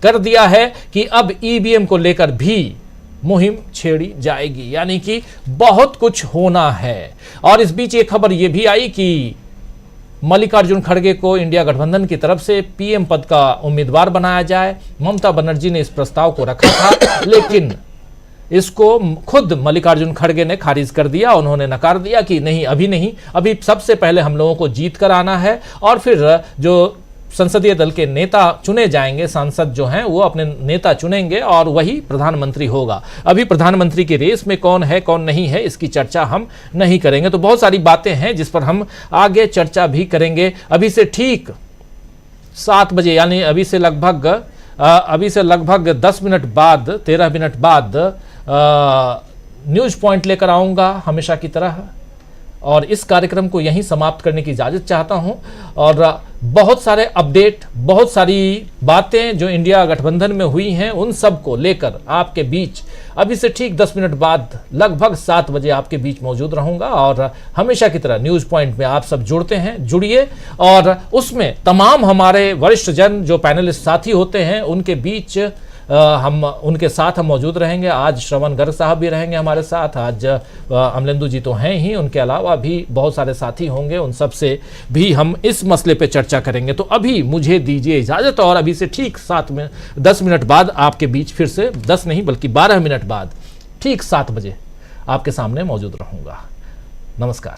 कर दिया है कि अब ईवीएम को लेकर भी मुहिम छेड़ी जाएगी, यानी कि बहुत कुछ होना है। और इस बीच एक खबर यह भी आई कि मल्लिकार्जुन खड़गे को इंडिया गठबंधन की तरफ से पीएम पद का उम्मीदवार बनाया जाए। ममता बनर्जी ने इस प्रस्ताव को रखा था, लेकिन इसको खुद मल्लिकार्जुन खड़गे ने खारिज कर दिया। उन्होंने नकार दिया कि नहीं, अभी नहीं, अभी सबसे पहले हम लोगों को जीत कर आना है और फिर जो संसदीय दल के नेता चुने जाएंगे, सांसद जो हैं वो अपने नेता चुनेंगे और वही प्रधानमंत्री होगा। अभी प्रधानमंत्री की रेस में कौन है कौन नहीं है इसकी चर्चा हम नहीं करेंगे। तो बहुत सारी बातें हैं जिस पर हम आगे चर्चा भी करेंगे। अभी से ठीक 7 बजे, यानी अभी से लगभग 10 मिनट बाद, 13 मिनट बाद न्यूज पॉइंट लेकर आऊंगा हमेशा की तरह, और इस कार्यक्रम को यहीं समाप्त करने की इजाज़त चाहता हूं। और बहुत सारे अपडेट, बहुत सारी बातें जो इंडिया गठबंधन में हुई हैं, उन सब को लेकर आपके बीच अभी से ठीक 10 मिनट बाद लगभग 7 बजे आपके बीच मौजूद रहूंगा। और हमेशा की तरह न्यूज़ पॉइंट में आप सब जुड़िए और उसमें तमाम हमारे वरिष्ठ जन जो पैनलिस्ट साथी होते हैं उनके बीच उनके साथ हम मौजूद रहेंगे। आज श्रवण गर्ग साहब भी रहेंगे हमारे साथ, आज अमलेंदु जी तो हैं ही, उनके अलावा भी बहुत सारे साथी होंगे, उन सब से भी हम इस मसले पे चर्चा करेंगे। तो अभी मुझे दीजिए इजाज़त और अभी से ठीक 10 मिनट बाद आपके बीच फिर से, 10 नहीं बल्कि 12 मिनट बाद ठीक 7 बजे आपके सामने मौजूद रहूँगा। नमस्कार।